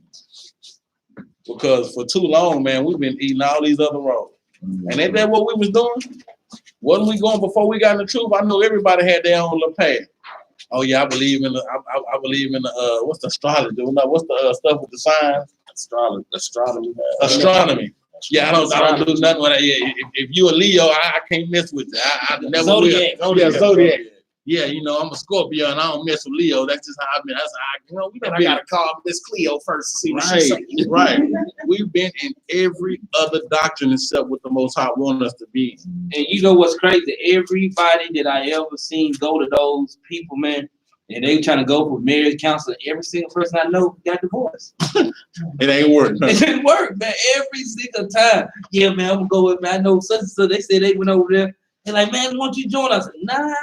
Because for too long, man, we've been eating all these other rolls. And ain't that what we was doing? Wasn't we going before we got in the truth? I know everybody had their own little path. Oh yeah, I believe in the what's the astrology? What's the stuff with the signs? Astronomy. Yeah, I don't do nothing with that. Yeah, if you a Leo, I can't mess with you. I never will. Yeah, Zodiac. yeah, you know, I'm a Scorpio and I don't mess with Leo. That's just how I've been. That's how you know, we done I been. gotta call Miss Cleo first to see what she Right, say. right. We've been in every other doctrine except what the Most High want us to be. And you know what's crazy? Everybody that I ever seen go to those people, man, and they trying to go for marriage counseling. Every single person I know got divorced. It ain't working. It didn't work, man. Every single time. Yeah, man, I'm gonna go with, man. I know such and such. They said they went over there. They're like, man, why don't you join us? Nah.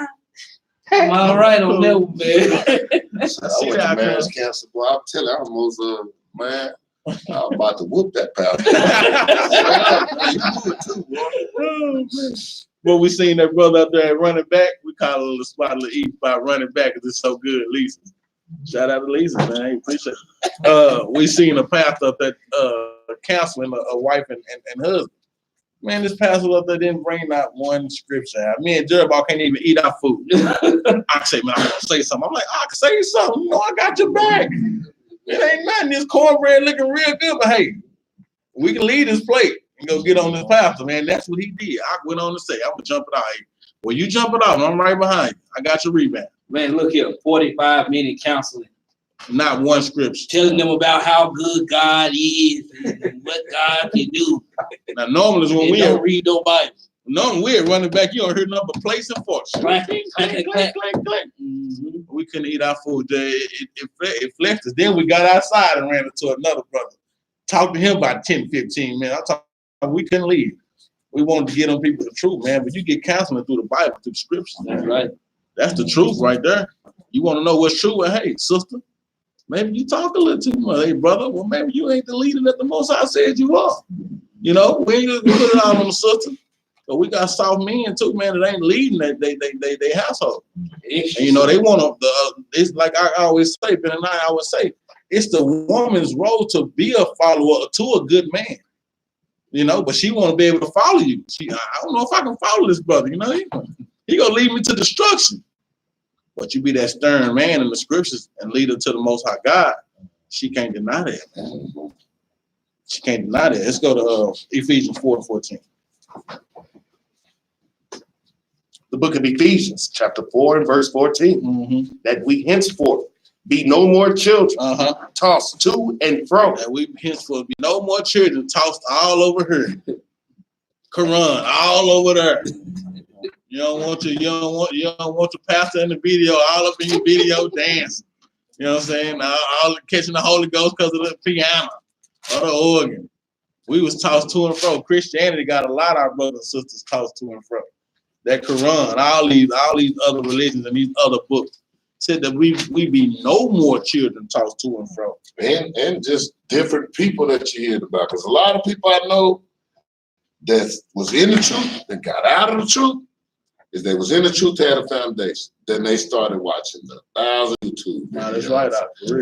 I'm all right on that one, man. I went to marriage counseling, boy. I'm telling you, I almost, man, I was about to whoop that pastor. But we seen that brother up there running back. We call it a spot, a little E spot running back because it's so good, Lisa. Shout out to Lisa, man. I appreciate it. We seen a pastor up there counseling a wife and husband. Man, this pastor up there didn't bring out one scripture. Me and Jeremiah can't even eat our food. I say, man, I'm gonna say something. I'm like, I can say something. You know, I got your back. It ain't nothing. This cornbread looking real good, but hey, we can leave this plate and go get on this pastor, man. That's what he did. I went on to say, I'm gonna jump it out. Hey, well, you jump it out, I'm right behind you. I got your rebound. Man, look here, 45-minute counseling. Not one scripture. Telling them about how good God is and what God can do. Now, normally is when And we don't read no Bible. normally we're running back. You don't hear nothing but place and force. Clack, Click, clack, click, clack. click, click, click. Mm-hmm. We couldn't eat our food. It flexed us. Then we got outside and ran into another brother. Talked to him about 10, 15 minutes. We couldn't leave. We wanted to get on people the truth, man. But you get counseling through the Bible, through the scriptures. That's right. That's the truth right there. You want to know what's true? Well, hey, sister, maybe you talk a little too much. Hey, brother, well, maybe you ain't the leader that the Most High said you are. You know, we ain't gonna put it out on the sister. But we got soft men too, man, that ain't leading they household. And you know, they want to. It's like I always say, Ben and I always say, it's the woman's role to be a follower to a good man. You know, but she want to be able to follow you. I don't know if I can follow this brother. You know, he gonna lead me to destruction. But you be that stern man in the scriptures and lead her to the Most High God. She can't deny that, man. She can't deny that. Let's go to Ephesians 4:14. The book of Ephesians, chapter 4 and verse 14. Mm-hmm. That we henceforth be no more children, tossed to and fro. That we henceforth be no more children tossed all over her. Quran all over there. You don't want your pastor in the video all up in your video dancing. You know what I'm saying? All catching the Holy Ghost because of the piano or the organ. We was tossed to and fro. Christianity got a lot of our brothers and sisters tossed to and fro. That Quran, all these other religions and these other books said that we be no more children tossed to and fro. And just different people that you hear about. Because a lot of people I know that was in the truth and got out of the truth, is they was in the truth, they had a foundation. Then they started watching the 1,000 YouTube Now that's right,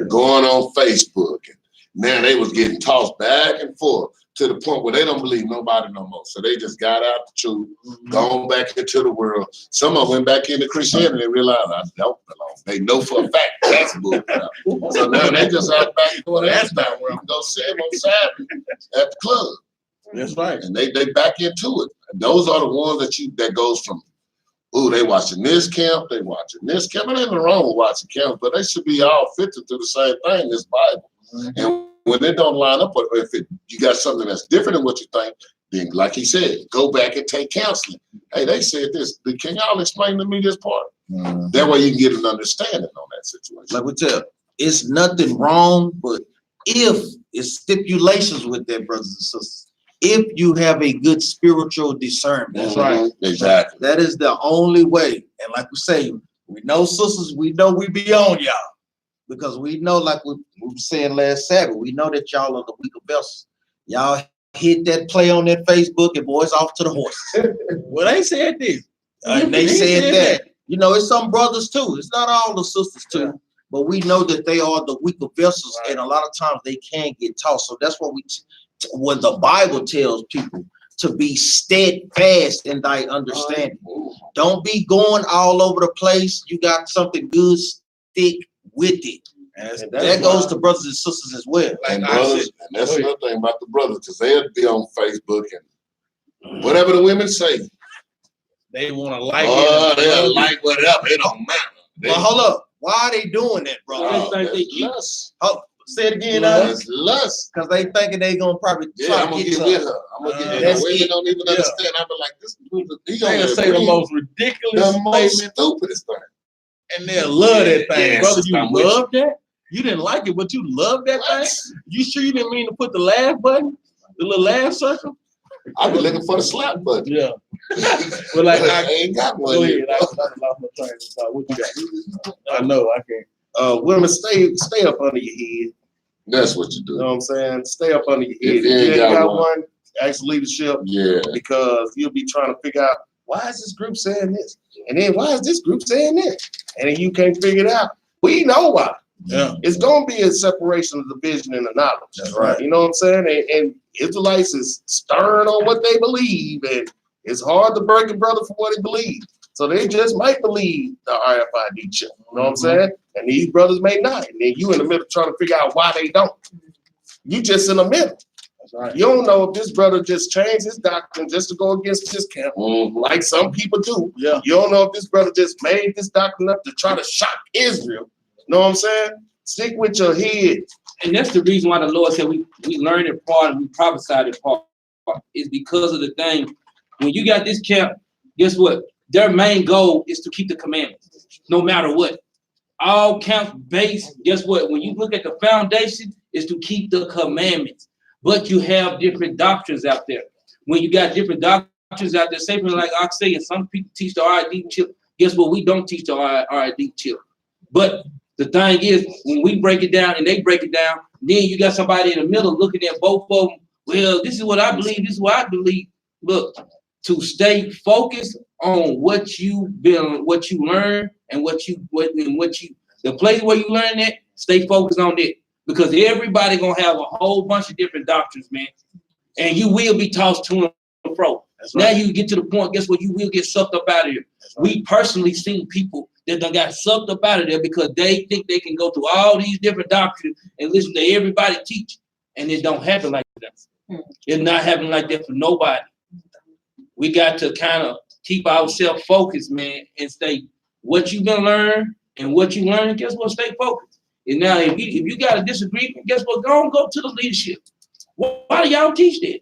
going on Facebook. And now they was getting tossed back and forth to the point where they don't believe nobody no more. So they just got out the truth, gone back into the world. Some of them went back into Christianity and realized I don't belong. They know for a fact that's bullcrap. So now they just out back doing that stuff where I'm going to see them on Saturday at the club. That's right. And they back into it. And those are the ones that goes from, ooh, they watching this camp, they watching this camp. It ain't nothing wrong with watching camps, but they should be all filtered through the same thing, this Bible. And when they don't line up, or if you got something that's different than what you think, then like he said, go back and take counseling. Hey, they said this. Can y'all explain to me this part? That way you can get an understanding on that situation. Like we tell, it's nothing wrong, but if it's stipulations with that, brothers and sisters. If you have a good spiritual discernment. That's right. Exactly. That is the only way. And like we say, we know sisters, we know we be on y'all. Because we know, like we were saying last Sabbath, we know that y'all are the weaker vessels. Y'all hit that play on that Facebook and boys off to the horses. Well, they said this. And they said that. You know, it's some brothers too. It's not all the sisters too. But we know that they are the weaker vessels. And a lot of times they can get tossed. So that's what when the Bible tells people to be steadfast in thy understanding. Don't be going all over the place. You got something good, stick with it. That goes to brothers and sisters as well. And brothers, and that's another thing about the brothers, because they'll be on Facebook and whatever the women say, They want to like Oh, it. they'll like whatever. It don't matter. Well, hold up. Why are they doing that, bro? Well, they think they That's keep- lust. Say it again, That's lust. because they thinking they gonna probably Yeah, try I'm to gonna get get some. with her. I'm gonna get with That's her. Women it. don't even Yeah. understand. I'm like, this dude, he They'll gonna say the most ridiculous the most statement, stupidest thing. and they'll love that thing. Yes, Brother, you I'm with love that? You didn't like it, but you love that What? thing? You sure you didn't mean to put the laugh button? The little laugh circle? I've been looking for the slap button. Yeah. But like, I I ain't got one go yet. ahead. I lost my train of thought. What you got? I know, I can't. Women, stay up under your head. That's what you You know do. what I'm saying? Stay up under your head. If you ain't got one. ask leadership, Yeah. because you'll be trying to figure out, why is this group saying this? And then why is this group saying this? And then you can't figure it out. We know why. Yeah. It's going to be a separation of the vision and the knowledge. That's right. You know what I'm saying? And Israelites is stern on what they believe, and it's hard to break a brother from what he believes. So they just might believe the RFID chip. You know what I'm saying? And these brothers may not. And then you in the middle trying to figure out why they don't. You just in the middle. That's right. You don't know if this brother just changed his doctrine just to go against his camp, like some people do. Yeah. You don't know if this brother just made this doctrine up to try to shock Israel. Know what I'm saying? Stick with your head. And that's the reason why the Lord said we learned it part and we prophesied it part, is because of the thing. When you got this camp, guess what? Their main goal is to keep the commandments, no matter what. All camps based, guess what? When you look at the foundation, is to keep the commandments. But you have different doctrines out there. When you got different doctrines out there, say like I say, and some people teach the RID chip. Guess what? We don't teach the RID chip. But the thing is, when we break it down and they break it down, then you got somebody in the middle looking at both of them. Well, this is what I believe. This is what I believe. Look, to stay focused on what you learn, and the place where you learn that, stay focused on that, because everybody gonna have a whole bunch of different doctrines, man, and you will be tossed to and fro. Now you get to the point, guess what? You will get sucked up out of here. We personally seen people that done got sucked up out of there because they think they can go through all these different doctrines and listen to everybody teach, and it don't happen like that. It's not happening like that for nobody. We got to kind of keep ourselves focused, man, and stay what you gonna learn and what you learn. Guess what? Stay focused. And now, if you got a disagreement, guess what? Go to the leadership. Why do y'all teach that?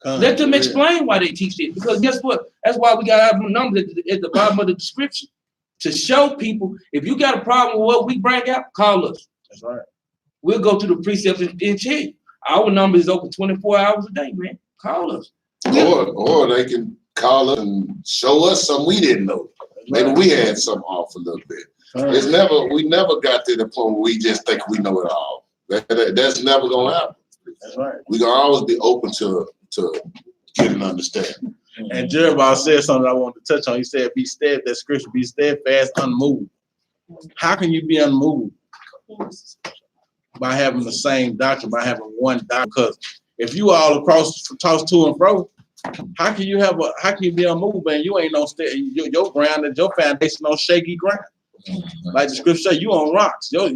Let them explain why they teach it. Because guess what? That's why we got to have numbers at the bottom of the description to show people, if you got a problem with what we bring out, call us. That's right. We'll go to the precepts and tell you. Our number is open 24 hours a day, man. Call us. Or they can call us and show us something we didn't know. Maybe we had something off a little bit. We never got to the point where we just think we know it all. That's never gonna happen. That's right. We gonna always be open to get an understanding. And Jeremiah said something I wanted to touch on. He said, be steadfast, that scripture, be steadfast, unmoved. How can you be unmoved? By having the same doctrine, by having one doctrine. Because if you all across, tossed to and fro, how can you be unmoved, man? You ain't no your ground and your foundation on shaky ground. Like the scripture say, you on rocks. Your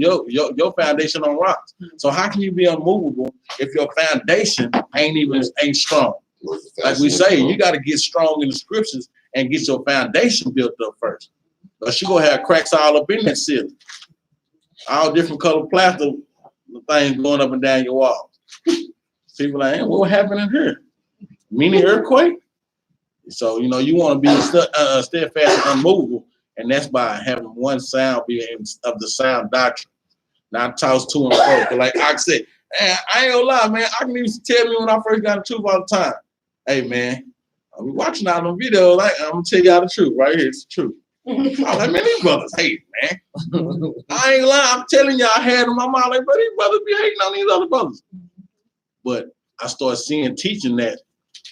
foundation on rocks. So how can you be unmovable if your foundation ain't strong? Like we say, you got to get strong in the scriptures and get your foundation built up first. But you gonna have cracks all up in that ceiling, all different colored plaster things going up and down your walls. People like, hey, what happened in here? Mini earthquake. So you want to be steadfast and unmovable. And that's by having one sound being of the sound doctrine, not tossed to and fro. But like I said, man, I ain't gonna lie, man. I can even tell me when I first got the truth all the time. Hey, man, I be watching all them videos. Like, I'm gonna tell y'all the truth right here. It's the truth. I was like, man, these brothers hate, man. I ain't lying. I'm telling y'all, I had them. I'm all like, but these brothers be hating on these other brothers. But I started seeing teaching that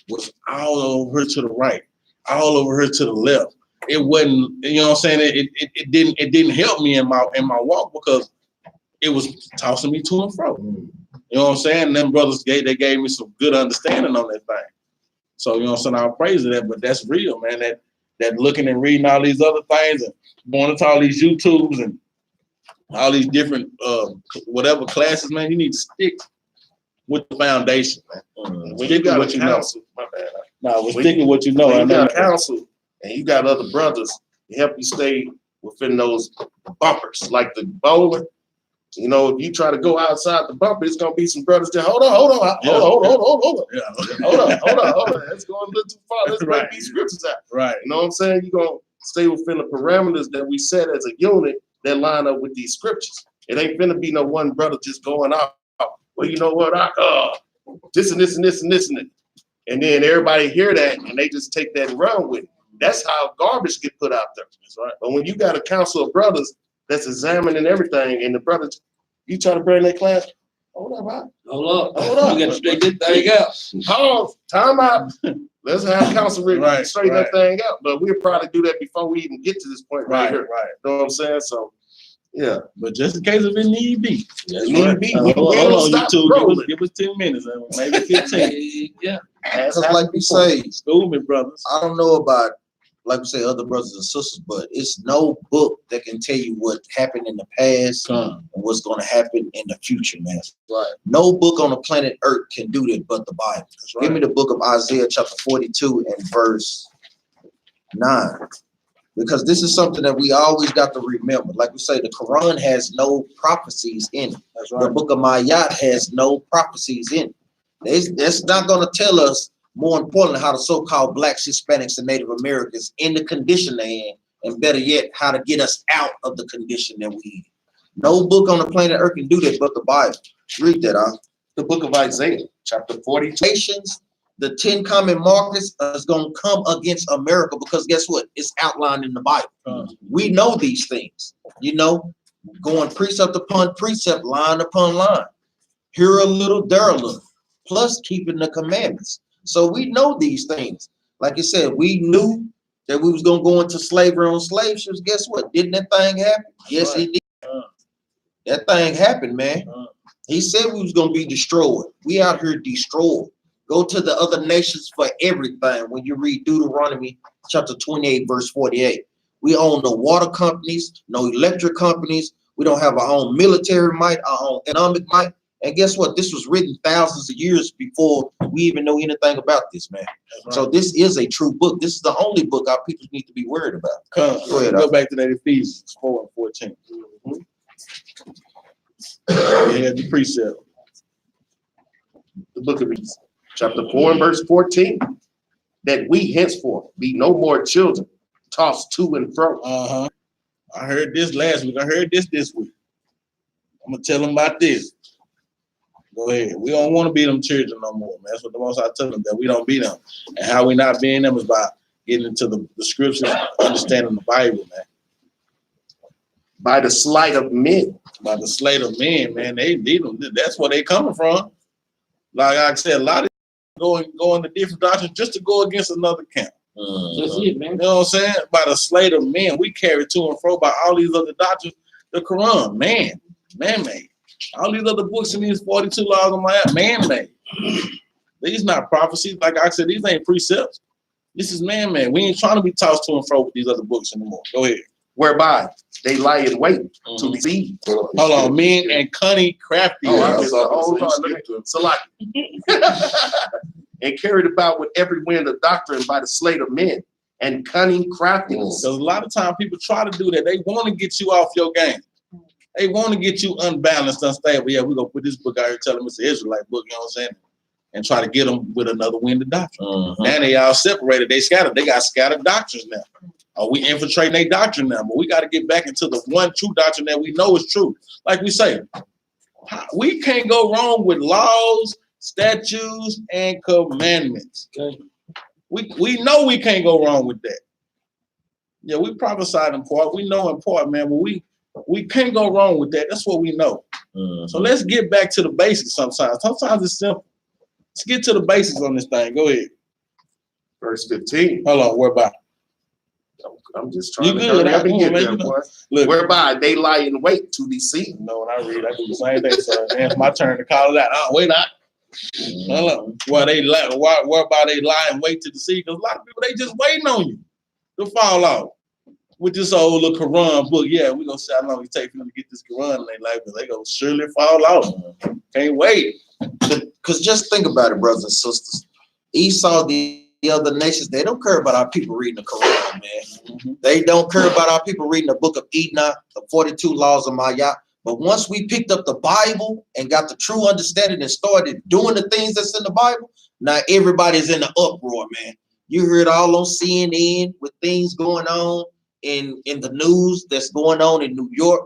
was all over her to the right, all over her to the left. It wasn't, you know what I'm saying? It didn't help me in my walk because it was tossing me to and fro. You know what I'm saying? And them brothers gave me some good understanding on that thing. So you know what I'm saying? I'll praise that, but that's real, man. That looking and reading all these other things and going into all these YouTubes and all these different whatever classes, man, you need to stick with the foundation, man. When you got what you know. No, we're sticking with what you know. When you got counsel, and you got other brothers to help you stay within those bumpers, like the bowler. You know, if you try to go outside the bumper, it's gonna be some brothers that hold on. Yeah. Hold on. Yeah. Hold on. That's going a little too far. Let's break Right. these scriptures out. Right. You know what I'm saying? You're gonna stay within the parameters that we set as a unit that line up with these scriptures. It ain't gonna be no one brother just going out. Well, you know what? This and this and this and this and it. And then everybody hear that and they just take that and run with it. That's how garbage get put out there. That's right. But when you got a council of brothers that's examining everything, and the brothers, you try to bring that class, hold up. Hold up. You gotta straighten this thing out. Pause, time out. Let's have council Right, straighten right. that thing out. But we'll probably do that before we even get to this point right here. Right. You know what I'm saying? So, yeah. But just in case if it need be. Need be. Hold We on, don't you stop two. rolling. Give us 10 minutes, maybe 15. Yeah. As Cause like happened we before. say, School me, brothers. I don't know about, like we say, other brothers and sisters, but it's no book that can tell you what happened in the past and what's going to happen in the future, man. Right. No book on the planet Earth can do that but the Bible. Give me the book of Isaiah chapter 42 and verse 9. Because this is something that we always got to remember. Like we say, the Quran has no prophecies in it. That's The book of Mayat has no prophecies in it. It's not going to tell us, more importantly, how the so-called Blacks, Hispanics, and Native Americans in the condition they're in, and better yet, how to get us out of the condition that we in. No book on the planet Earth can do that but the Bible. Read that out. The book of Isaiah, chapter 42. Nations, the 10 common markets is going to come against America because guess what? It's outlined in the Bible. We know these things, you know, going precept upon precept, line upon line. Here a little, there a little, plus keeping the commandments. So we know these things. Like I said, we knew that we was going to go into slavery on slave ships. Guess what? Didn't that thing happen? Yes, it did. That thing happened, man. He said we was going to be destroyed. We out here destroyed. Go to the other nations for everything. When you read Deuteronomy chapter 28, verse 48, we own no water companies, no electric companies. We don't have our own military might, our own economic might. And guess what? This was written thousands of years before we even know anything about this, man. Right. So this is a true book. This is the only book our people need to be worried about. Go ahead, Go back to that Ephesians 4 and 14. Yeah, the precept. The book of Ephesians, chapter 4 and verse 14, that we henceforth be no more children, tossed to and fro. I heard this last week. I heard this week. I'm gonna tell them about this. Go ahead. We don't want to be them children no more, man. That's what the most I tell them, that we don't be them. And how we not being them is by getting into the scriptures, understanding the Bible, man. By the sleight of men. By the slate of men, man. They need them. That's where they coming from. Like I said, a lot of go into different doctrines just to go against another camp. That's it, man. You know what I'm saying? By the slate of men, we carry to and fro by all these other doctrines. The Quran, man-made. All these other books in these 42 laws of my man-made. These not prophecies. Like I said, these ain't precepts. This is man-made. We ain't trying to be tossed to and fro with these other books anymore. Go ahead. Whereby they lie in wait to deceive. Hold on, men and cunning, crafty. And carried about with every wind of doctrine by the sleight of men and cunning craftiness. Because a lot of times people try to do that. They want to get you off your game. They want to get you unbalanced, unstable. Yeah, we're going to put this book out here telling them it's an Israelite book, you know what I'm saying? And try to get them with another wind of doctrine. Now they all separated. They scattered. They got scattered doctrines now. We infiltrating their doctrine now, but we got to get back into the one true doctrine that we know is true. Like we say, we can't go wrong with laws, statutes, and commandments. Okay? We know we can't go wrong with that. Yeah, we prophesied in part. We know in part, man, but we can't go wrong with that. That's what we know. So let's get back to the basics sometimes. Sometimes it's simple. Let's get to the basics on this thing. Go ahead. Verse 15. Hold on, whereby? I'm just trying to hurry up and get there, boy. Look, whereby they lie in wait to deceive. No, when I read, I do the same thing. So it's my turn to call it out. Oh, wait, hold on. Whereby they lie and wait to deceive? Because a lot of people, they just waiting on you to fall off with this old little Quran book. Yeah, we're gonna see how long it takes for them to get this Quran in their life, because they gonna surely fall off. Can't wait. Because just think about it, brothers and sisters. Esau did the other nations, they don't care about our people reading the Quran, man. They don't care about our people reading the book of Enoch, the 42 laws of Ma'at. But once we picked up the Bible and got the true understanding and started doing the things that's in the Bible, now everybody's in the uproar, man. You hear it all on CNN with things going on in the news that's going on in New York.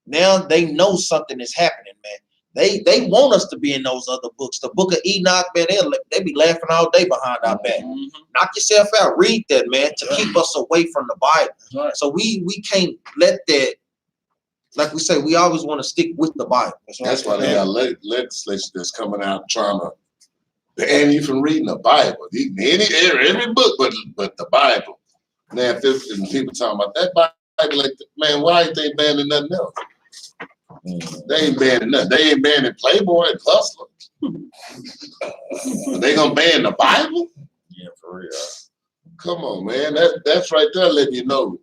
Now they know something is happening, man. They want us to be in those other books. The book of Enoch, man, they be laughing all day behind our back. Knock yourself out. Read that, man, to keep us away from the Bible. Right. So we can't let that, like we say, we always want to stick with the Bible. That's why they got legislation that's coming out trying to ban you from reading the Bible. Every book but the Bible. Now, if people talking about that Bible, like, man, why ain't they banning nothing else? They ain't banning nothing. They ain't banning Playboy and Hustler. They gonna ban the Bible? Yeah, for real. Come on, man. That's right there letting you know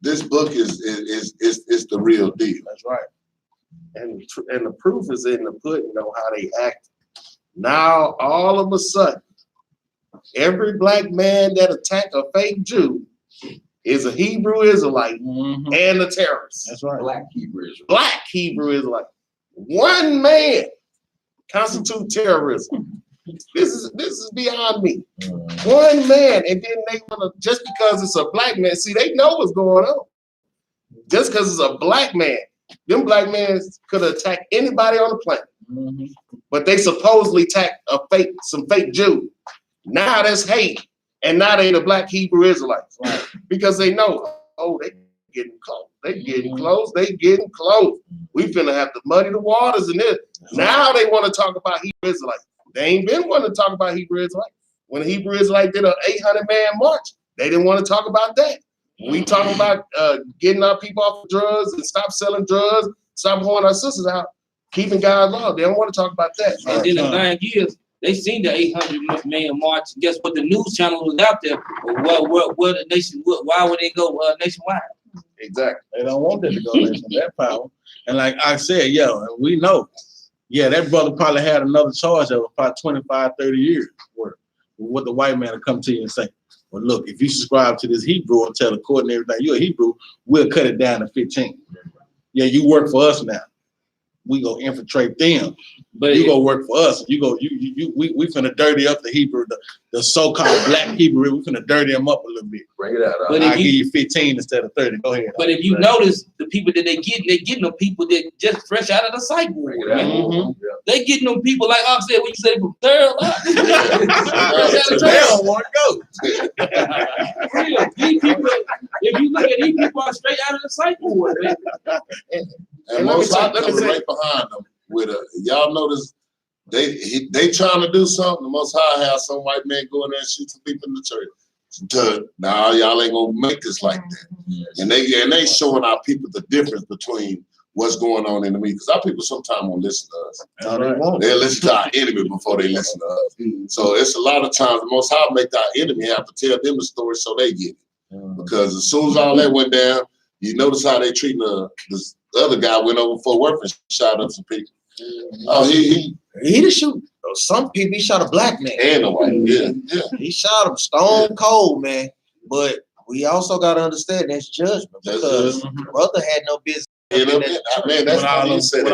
this book is the real deal. That's right. And the proof is in the pudding on how they act. Now, all of a sudden, every black man that attacked a fake Jew is a Hebrew Israelite and a terrorist. That's right. Black Hebrew Israelite. Black Hebrew Israelite. One man constitute terrorism. This is beyond me. One man, and then they wanna, just because it's a black man, see, they know what's going on. Just because it's a black man, them black men could attack anybody on the planet. But they supposedly attacked some fake Jew. Now that's hate. And now they the black Hebrew Israelites. Right. Because they know, oh, they getting close. They getting close. They getting close. We finna have to muddy the waters in this. Now they want to talk about Hebrew Israelites. They ain't been wanting to talk about Hebrew Israelites. When the Hebrew Israelite did an 800-man march, they didn't want to talk about that. We talking about getting our people off of drugs and stop selling drugs, stop holding our sisters out, keeping God's law. They don't want to talk about that. And then in 9 years, they seen the 800-man march. Guess what? The news channel was out there. Where the nation? Why would they go nationwide? Exactly. They don't want that to go there from that power. And like I said, we know. Yeah, that brother probably had another charge of about 25, 30 years worth. What the white man will come to you and say, well, look, if you subscribe to this Hebrew and tell the court and everything, you're a Hebrew, we'll cut it down to 15. Yeah, you work for us now. We go infiltrate them. But you go work for us. We finna dirty up the Hebrew, the so-called black Hebrew. We finna dirty them up a little bit. Bring it out. But I'll give you 15 instead of 30. Go ahead. But if you notice, the people that they getting them people that just fresh out of the psych ward. They getting them people like I said, when you say from third They don't want to go. Real, these people, if you look at these people are straight out of the psych ward, man. And most of them right behind them with y'all notice they trying to do something. The Most High have some white man go in there and shoot some people in the church. Nah, y'all ain't gonna make this like that. And they showing our people the difference between what's going on in the media. Because our people sometimes won't listen to us. No, they won't. They'll listen to our enemy before they listen to us. So it's a lot of times the Most High make our enemy have to tell them the story so they get it. Because as soon as all that went down, you notice how they treating this other guy went over Fort Worth and shot up some people. Oh, he didn't shoot some people. He shot a black man and a white. Yeah. He shot him stone cold, man. But we also got to understand that's judgment because brother had no business. That's how he said it.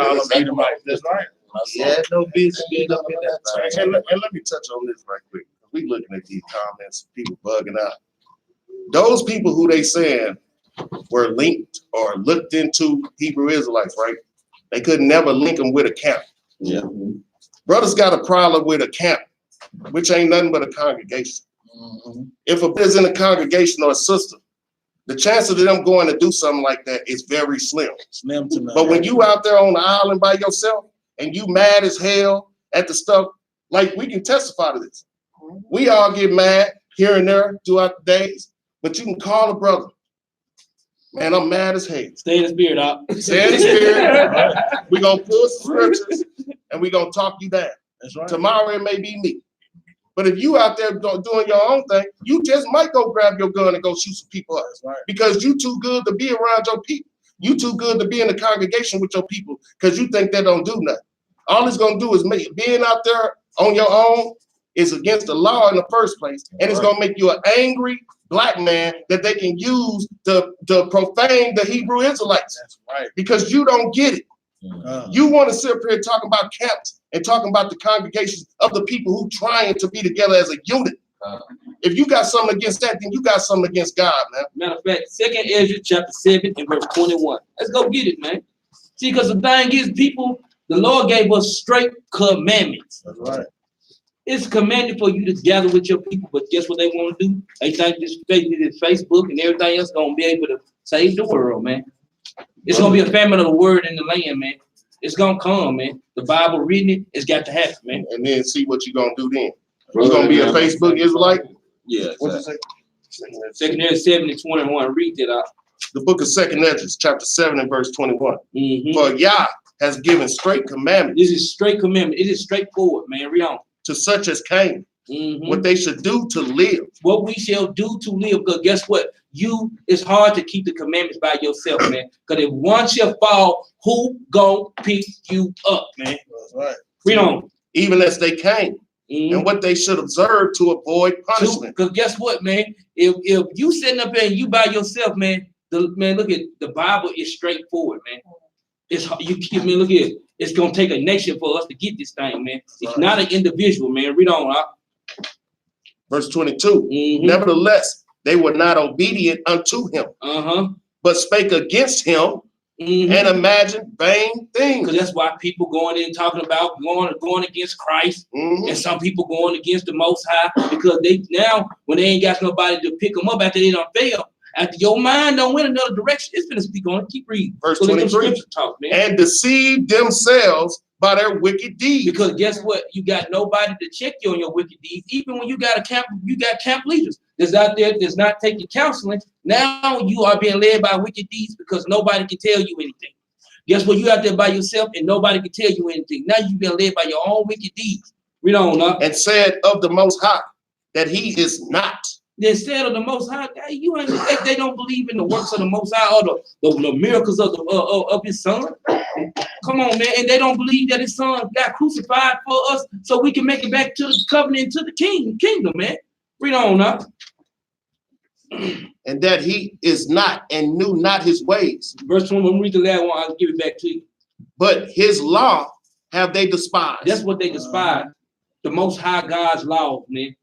That's right. He had no business being up in that. And let me touch on this right quick. We looking at these comments, people bugging out. Those people who they saying were linked or looked into Hebrew Israelites, right? They could never link them with a camp. Yeah. Brothers got a problem with a camp, which ain't nothing but a congregation. If a brother's in a congregation or a sister, the chance of them going to do something like that is very slim. Slim to none. But when you out there on the island by yourself and you mad as hell at the stuff, like we can testify to this. We all get mad here and there throughout the days, but you can call a brother. Man, I'm mad as hell. Stay in the spirit, Doc. Stay in the spirit. We're going to pull some scriptures and we're going to talk you down. That's right. Tomorrow it may be me. But if you out there doing your own thing, you just might go grab your gun and go shoot some people up. That's right. Because you too good to be around your people. You too good to be in the congregation with your people because you think they don't do nothing. All it's going to do is being out there on your own It's against the law in the first place, and it's gonna make you an angry black man that they can use to profane the Hebrew Israelites. That's right. Because you don't get it. Uh, You want to sit up here talking about camps and talking about the congregations of the people who trying to be together as a unit. If you got something against that, then you got something against God, man. Matter of fact, 2nd Ezra chapter 7 and verse 21. Let's go get it, man. See, because the thing is, people, the Lord gave us straight commandments. That's right. It's commanded for you to gather with your people, but guess what they want to do? They think this Facebook and everything else gonna be able to save the world, man. It's gonna be a famine of the word in the land, man. It's gonna come, man. The Bible reading it, it's got to happen, man. And then see what you're gonna do then. You're gonna be a Facebook Israelite? Yeah. What you say? 2nd Ezra 7 and 21. Read that out. The book of 2nd Ezra, chapter 7 and verse 21. Mhm. For Yah has given straight commandments This is straight commandment. It is straightforward, man. Read on. to such as came, Mhm. what they should do to live. What we shall do to live. Because guess what? It's hard to keep the commandments by yourself, man. Because if one shall fall, who gonna pick you up, man? That's right. Read on. Even as they came, and what they should observe to avoid punishment. Because guess what, man? If you sitting up there and you by yourself, man, look at the Bible is straightforward, man. It's look at it. It's gonna take a nation for us to get this thing, man. It's not an individual, man. Read on. Verse 22. Nevertheless, they were not obedient unto him, but spake against him and imagined vain things. Because that's why people going in talking about going against Christ, and some people going against the Most High, because they now when they ain't got nobody to pick them up after they don't fail, after your mind don't win another direction, it's gonna speak on it. Keep reading. Verse 23. Talk, man. And deceive themselves by their wicked deeds. Because guess what? You got nobody to check you on your wicked deeds. Even when you got camp leaders that's out there that's not taking counseling. Now you are being led by wicked deeds because nobody can tell you anything. Guess what? You out there by yourself and nobody can tell you anything. Now you've been led by your own wicked deeds. Read on now. And said of the Most High that he is not. Instead of the Most High, they don't believe in the works of the Most High or the miracles of his Son. Come on, man, and they don't believe that his Son got crucified for us, so we can make it back to the covenant, to the kingdom, man. Read on now. And that he is not and knew not his ways. Verse 1. When we read the last one, I'll give it back to you. But his law have they despised. That's what they despise. The Most High God's law, man.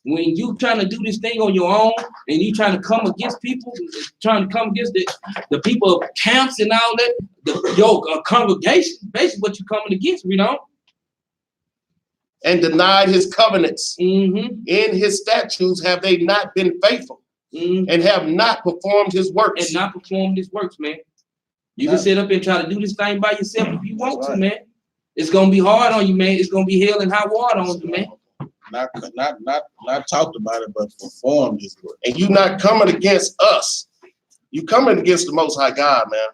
When you trying to do this thing on your own and you trying to come against people, trying to come against the people of camps and all that, your congregation, basically what you're coming against, you know? And denied his covenants. In his statutes have they not been faithful and have not performed his works. And not performed his works, man. You can sit up and try to do this thing by yourself if you want to, man. It's going to be hard on you, man. It's going to be hell and hot water on you, man. Not talked about it, but performed his work. And you not coming against us. You coming against the Most High God, man.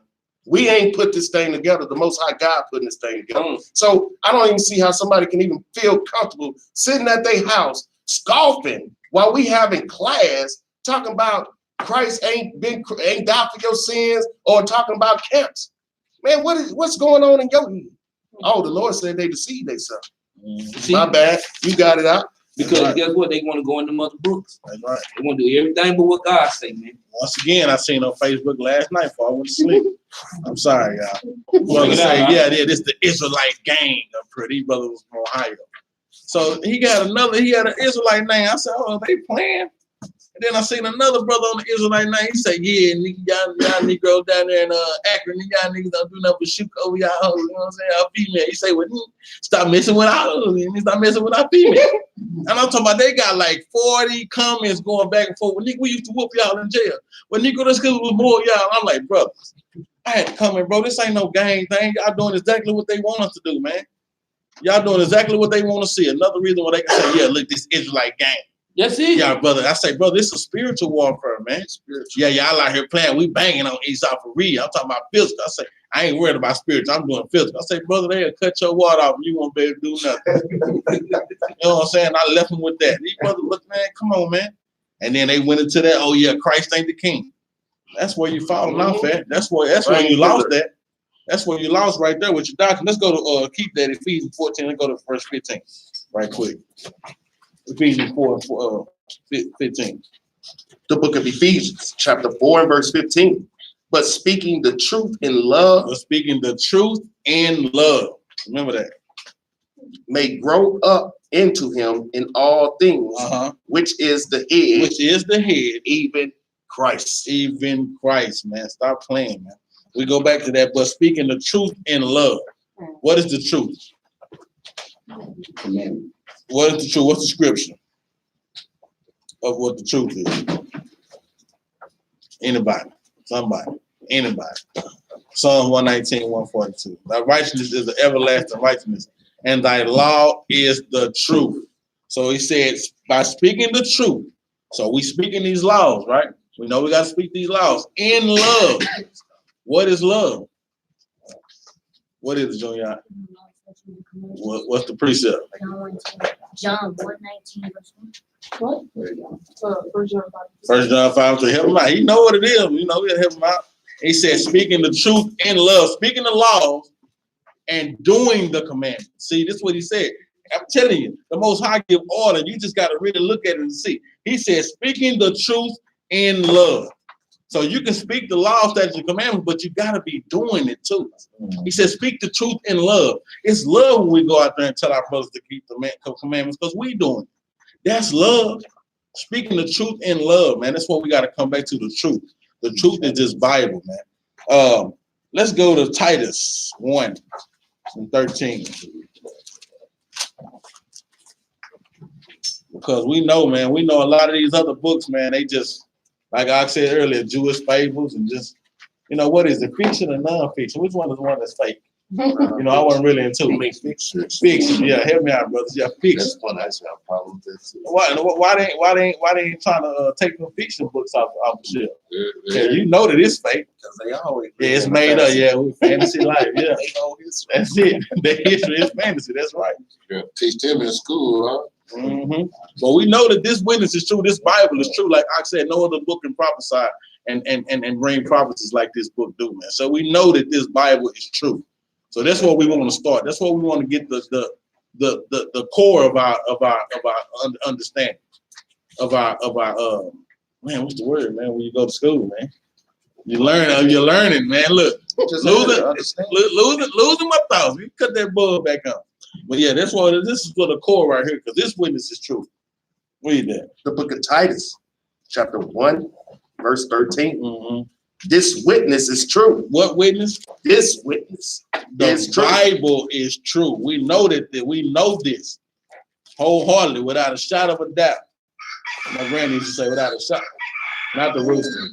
We ain't put this thing together. The Most High God putting this thing together. So I don't even see how somebody can even feel comfortable sitting at their house scoffing while we having class talking about Christ ain't died for your sins, or talking about camps. Man, what's going on in your head? Oh, the Lord said they deceived themselves. My bad. You got it out. Because guess what? They want to go in the mother books. That's right. They want to do everything but what God say, man. Once again, I seen on Facebook last night before I went to sleep. I'm sorry, y'all. Brother say, this the Israelite gang up here. These brothers was from Ohio. So he had an Israelite name. I said, oh, they playing? And then I seen another brother on the Israelite name. He said, yeah, y'all Negroes down there in Akron, y'all niggas don't do nothing but shoot over y'all hoes. You know what I'm saying? Our female. He say, well, stop messing with our hoes. Stop messing with our female. And I'm talking about they got like 40 comments going back and forth. Well, nigga, we used to whoop y'all in jail. Well, nigga, that's because it was more y'all. I'm like, brothers, I had to come in, bro. This ain't no gang thing. Y'all doing exactly what they want us to do, man. Y'all doing exactly what they want to see. Another reason why they can say, yeah, look, this Israelite gang. That's it. Yeah, brother. I say, brother, this is spiritual warfare, man. Spiritual. Yeah, y'all out here playing. We banging on Esau for real. I'm talking about physical. I say, I ain't worried about spiritual. I'm doing physical. I say, brother, they'll cut your water off and you won't be able to do nothing. You know what I'm saying? I left them with that. These brothers, look, man, come on, man. And then they went into that, oh yeah, Christ ain't the king. That's where you falling off at. That's where you lost that. That's where you lost right there with your doctrine. Let's go to keep that Ephesians 14 and go to verse 15 right quick. Ephesians 4, 15. The book of Ephesians, chapter 4 and verse 15. But speaking the truth in love, But speaking the truth in love. Remember that. may grow up into him in all things, which is the head, Which is the head, even Christ. even Christ, man. Stop playing, man. We go back to that, but speaking the truth in love. What is the truth? What is the truth? What's the scripture of what the truth is? Anybody, somebody, anybody. Psalm 119, 142. Thy righteousness is the everlasting righteousness, and thy law is the truth. So he said, by speaking the truth. So we speaking these laws, right? We know we got to speak these laws in love. What is love? What is it, Junior? What's the precept? John 1:19 verse 1. What? First John 5 to help him out. He know what it is. You know, we'll help him out. He said, speaking the truth in love, speaking the laws and doing the commandments. See, this is what he said. I'm telling you, the Most High give order. You just got to really look at it and see. He said, speaking the truth in love. So you can speak the law, statutes, and commandments, but you got to be doing it too. He said, speak the truth in love. It's love when we go out there and tell our brothers to keep the commandments because we doing it. That's love. Speaking the truth in love, man. That's what we got to come back to, the truth. The truth is this Bible, man. Let's go to Titus 1 and 13. Because we know, man, we know a lot of these other books, man, they just, like I said earlier, Jewish fables and just, you know, what is it, fiction or non-fiction? Which one is the one that's fake? You know, I wasn't really into it. Fiction, yeah, help me out, brothers. Yeah, fiction. That's one I actually have a problem with this. Why they ain't trying to take the fiction books off the shelf? Yeah, you know that it's fake. Because they always. Yeah, it's made up. Yeah, we fantasy life. Yeah, that's it. The history is fantasy. That's right. Yeah, teach them in school, huh? But we know that this witness is true. This Bible is true. Like I said, no other book can prophesy and bring prophecies like this book do, man. So we know that this Bible is true. So that's what we want to start. That's what we want to get the core of our understanding of our man. What's the word, man? When you go to school, man, you're learning, man. Look, losing my thoughts. We cut that bug back on. But yeah, this is for the core right here, because this witness is true. Read that. The book of Titus, chapter 1, verse 13. This witness is true. What witness? This witness is The true. Bible is true. We know that we know this wholeheartedly, without a shadow of a doubt. My granny used to say, without a shot. Not the rooster.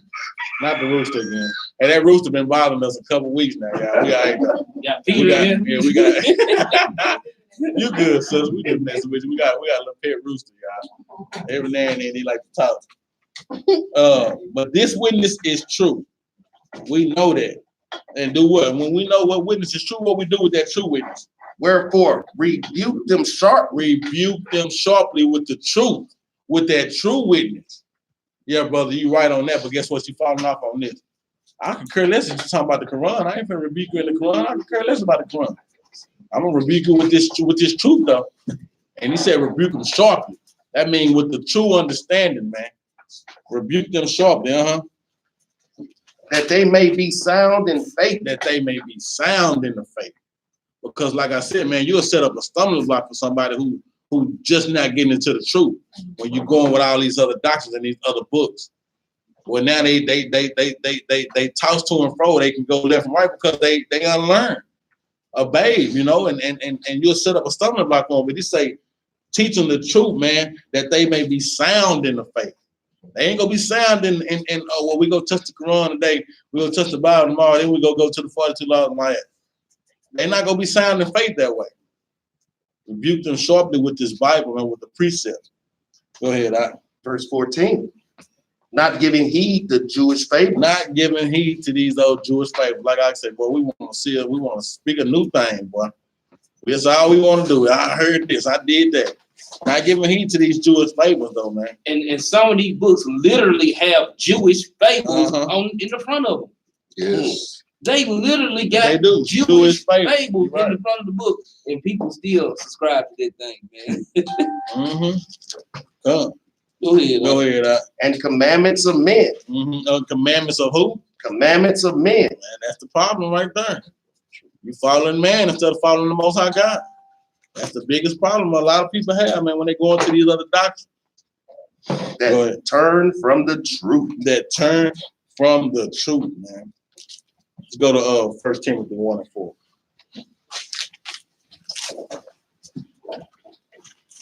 Not the rooster again. And that rooster been bothering us a couple weeks now, y'all. We all right though. Yeah, Peter in. Yeah, we got you good, sis. We just messing with you. We got a little pet rooster, y'all. Every now and then he like to talk. But this witness is true. We know that. And do what? When we know what witness is true, what we do with that true witness? Wherefore, rebuke them sharply. Rebuke them sharply with the truth, with that true witness. Yeah, brother, you right on that, but guess what? You falling off on this. I could care less if you're talking about the Quran. I ain't gonna rebuke you in the Quran. I could care less about the Quran. I'm gonna rebuke you with this truth, though. And he said rebuke them sharply. That means with the true understanding, man. Rebuke them sharply, That they may be sound in faith. That they may be sound in the faith. Because like I said, man, you'll set up a stumbling block for somebody who just not getting into the truth when you're going with all these other doctrines and these other books. Well, now they toss to and fro. They can go left and right because they unlearn a babe, you know, and you'll set up a stumbling block on. But he say, teach them the truth, man, that they may be sound in the faith. They ain't gonna be sound in oh, well, we go touch the Quran today, we go touch the Bible tomorrow, then we go to the 42 laws of Maya. They're not gonna be sound in faith that way. Rebuke them sharply with this Bible and with the precepts. Go ahead, Verse 14. Not giving heed to Jewish fables. Not giving heed to these old Jewish fables. Like I said, boy, we want to speak a new thing, boy. That's all we want to do. I heard this, I did that. Not giving heed to these Jewish fables, though, man. And some of these books literally have Jewish fables in the front of them. Yes. They literally got They do. Jewish fables. fables Right. in the front of the book, and people still subscribe to that thing, man. Mm-hmm. Go Go ahead. ahead. And commandments of men. Commandments of who? Commandments of men. Man, that's the problem right there. You following man instead of following the Most High God. That's the biggest problem a lot of people have, man, when they go into these other doctrines. That turn from the truth. That turn from the truth, man. Let's go to 1 Timothy 1:4.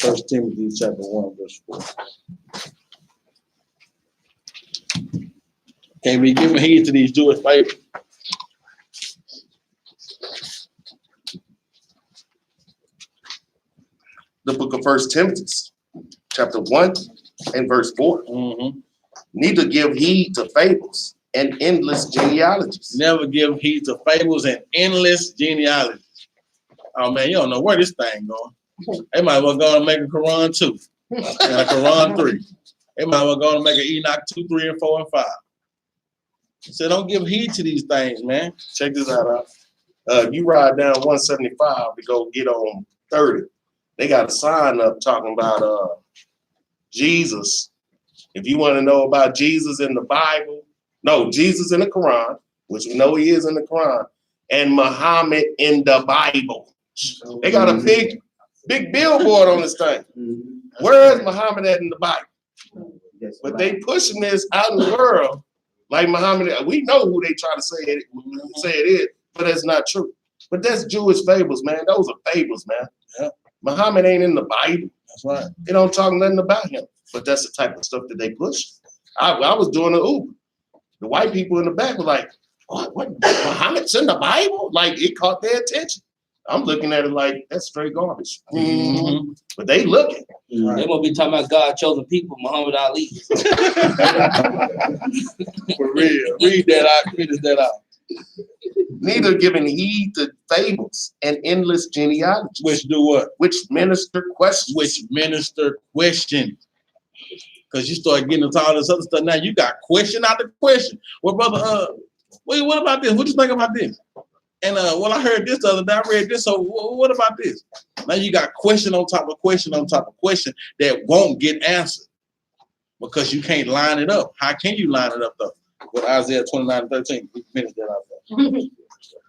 1 Timothy chapter 1, verse 4. Can't be giving heed to these Jewish fables. The book of 1 Timothy, chapter 1 and verse 4. Mm-hmm. Neither give heed to fables and endless genealogies. Never give heed to fables and endless genealogies. Oh man, you don't know where this thing going. They might well go and make a Quran 2 and a Quran 3. They might well go and make an Enoch 2, 3, and 4, and 5. So don't give heed to these things, man. Check this out. You ride down 175 to go get on 30. They got a sign up talking about Jesus. If you want to know about Jesus in the Bible, no, Jesus in the Quran, which we know he is in the Quran, and Muhammad in the Bible. They got a big billboard on this thing. Where is Muhammad at in the Bible? But they pushing this out in the world like Muhammad. We know who they try to say it is, but it's not true. But that's Jewish fables, man. Those are fables, man. Yeah. Muhammad ain't in the Bible. That's right. They don't talk nothing about him. But that's the type of stuff that they push. I was doing an Uber. The white people in the back were like, what? Muhammad's in the Bible? Like, it caught their attention. I'm looking at it like, that's straight garbage. Mm-hmm. But they looking. They won't be talking about God chosen people, Muhammad Ali. For real. Read that out. Finish that out. Neither giving heed to fables and endless genealogies. Which do what? Which minister questions. Which minister question. Because you start getting into all this other stuff. Now you got question after question. Well, brother, what about this? What you think about this? And well, I heard this the other day. I read this. So what about this? Now you got question on top of question on top of question that won't get answered because you can't line it up. How can you line it up though? With Isaiah 29:13. We finished that out there.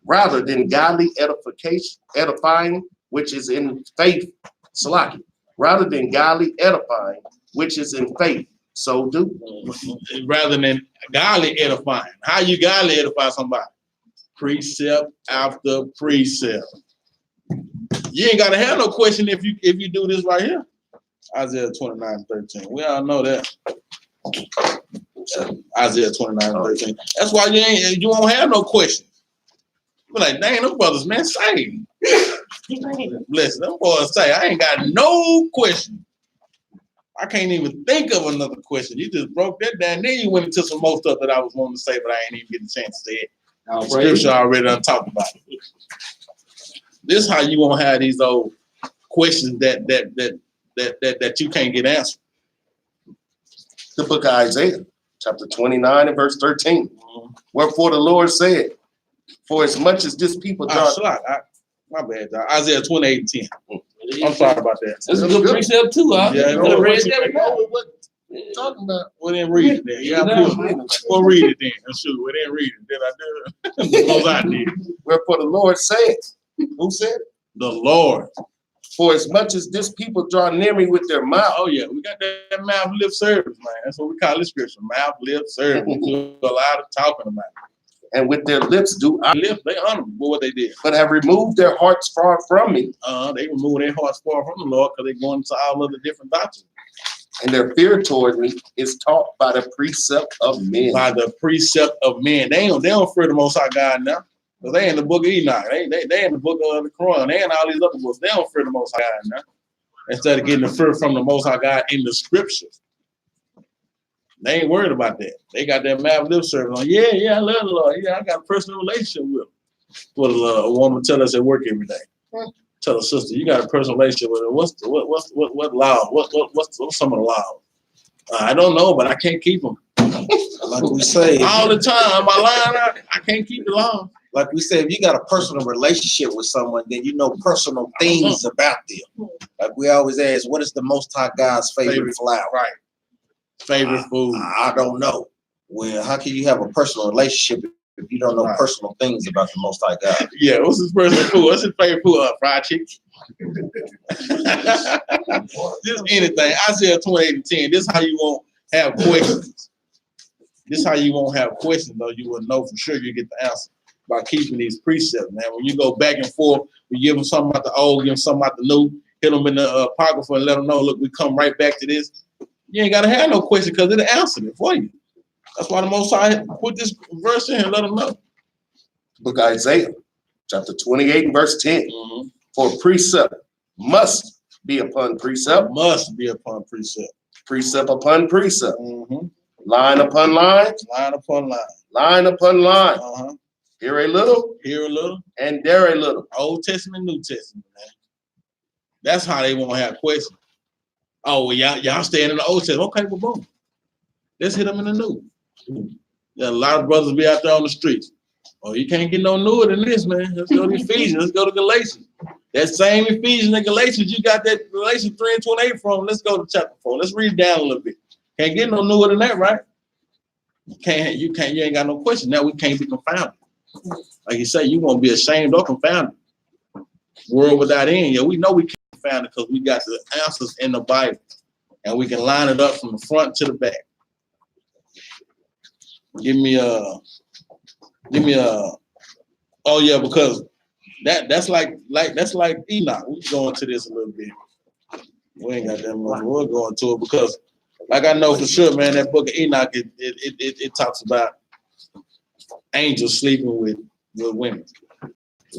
Rather than godly edifying, which is in faith. Salaki. Rather than godly edifying, which is in faith. So do. Rather than godly edifying. How you godly edify somebody? Precept after precept. You ain't gotta have no question if you do this right here. Isaiah 29:13. We all know that. Isaiah 29:13. That's why you won't have no questions. Be like, dang, them brothers, man, say. Listen, them boys say, I ain't got no question. I can't even think of another question. You just broke that down. Then you went into some more stuff that I was wanting to say, but I ain't even get a chance to say it. Scripture already done talked about it. This is how you won't have these old questions that you can't get answered. The book of Isaiah, chapter 29 and verse 13. Wherefore the Lord said, for as much as this people draw. My bad, dog. Isaiah 28:10. I'm sorry about that. That's a good precept too, huh? Yeah, You could have read that. Talking about. We didn't read it then. Yeah, we'll read it then. Shoot, we didn't read it. Did I do it? Because I did. Wherefore the Lord said. Who said it? The Lord. For as much as this people draw near me with their mouth. Oh yeah, we got that mouth lip service, man. That's what we call this scripture. Mouth lip service. We do a lot of talking about it. And with their lips do I lips, they honor me for what they did. But have removed their hearts far from me. They remove their hearts far from the Lord because they're going into all of the different doctrines. And their fear toward me is taught by the precept of men. By the precept of men. They don't fear the Most High God now. Because they in the book of Enoch. They in the book of the Quran. They in all these other books. They don't fear the Most High God now. Instead of getting the fear from the Most High God in the scriptures. They ain't worried about that. They got that mouth lip service on. Yeah, I love the Lord. Yeah, I got a personal relationship with him. What a woman tell us at work every day. Tell her sister, you got a personal relationship with her. What law? What's some of the laws? I don't know, but I can't keep them. Like we say, all the time. I lying out. I can't keep the law. like we said, if you got a personal relationship with someone, then you know personal things about them. Like we always ask, what is the Most High God's favorite flower? Right. Favorite food. I don't know. Well, how can you have a personal relationship if you don't know personal things about the Most High God? Yeah, what's his personal food? What's his favorite food? Fried chicken. Just anything. I said 28 and 10. This is how you won't have questions. This is how you won't have questions, though. You will know for sure you get the answer by keeping these precepts, man. When you go back and forth, we give them something about the old, give them something about the new, hit them in the apocrypha and let them know, look, we come right back to this. You ain't got to have no question because it'll answer it for you. That's why the Most High put this verse in and let them know. Book of Isaiah, chapter 28 and verse 10. For precept must be upon precept. Must be upon precept. Precept upon precept. Line upon line. Line upon line. Line upon line. Here a little. Here a little. And there a little. Old Testament, New Testament, man. That's how they won't have questions. Oh, well, y'all staying in the Old Testament. Okay, well, boom. Let's hit them in the New. Yeah, a lot of brothers be out there on the streets. Oh, you can't get no newer than this, man. Let's go to Ephesians. Let's go to Galatians. That same Ephesians and Galatians, you got that Galatians 3 and 28 from. Let's go to chapter 4. Let's read down a little bit. Can't get no newer than that, right? You ain't got no question. Now we can't be confounded. Like you say, you're gonna be ashamed or confounded. World without end. Yeah, we know we can't confound it because we got the answers in the Bible. And we can line it up from the front to the back. Give me a oh yeah, because that's like Enoch. We go into this a little bit. We ain't got that much. We'll go into it because like I know for sure, man, that book of Enoch, it talks about angels sleeping with women.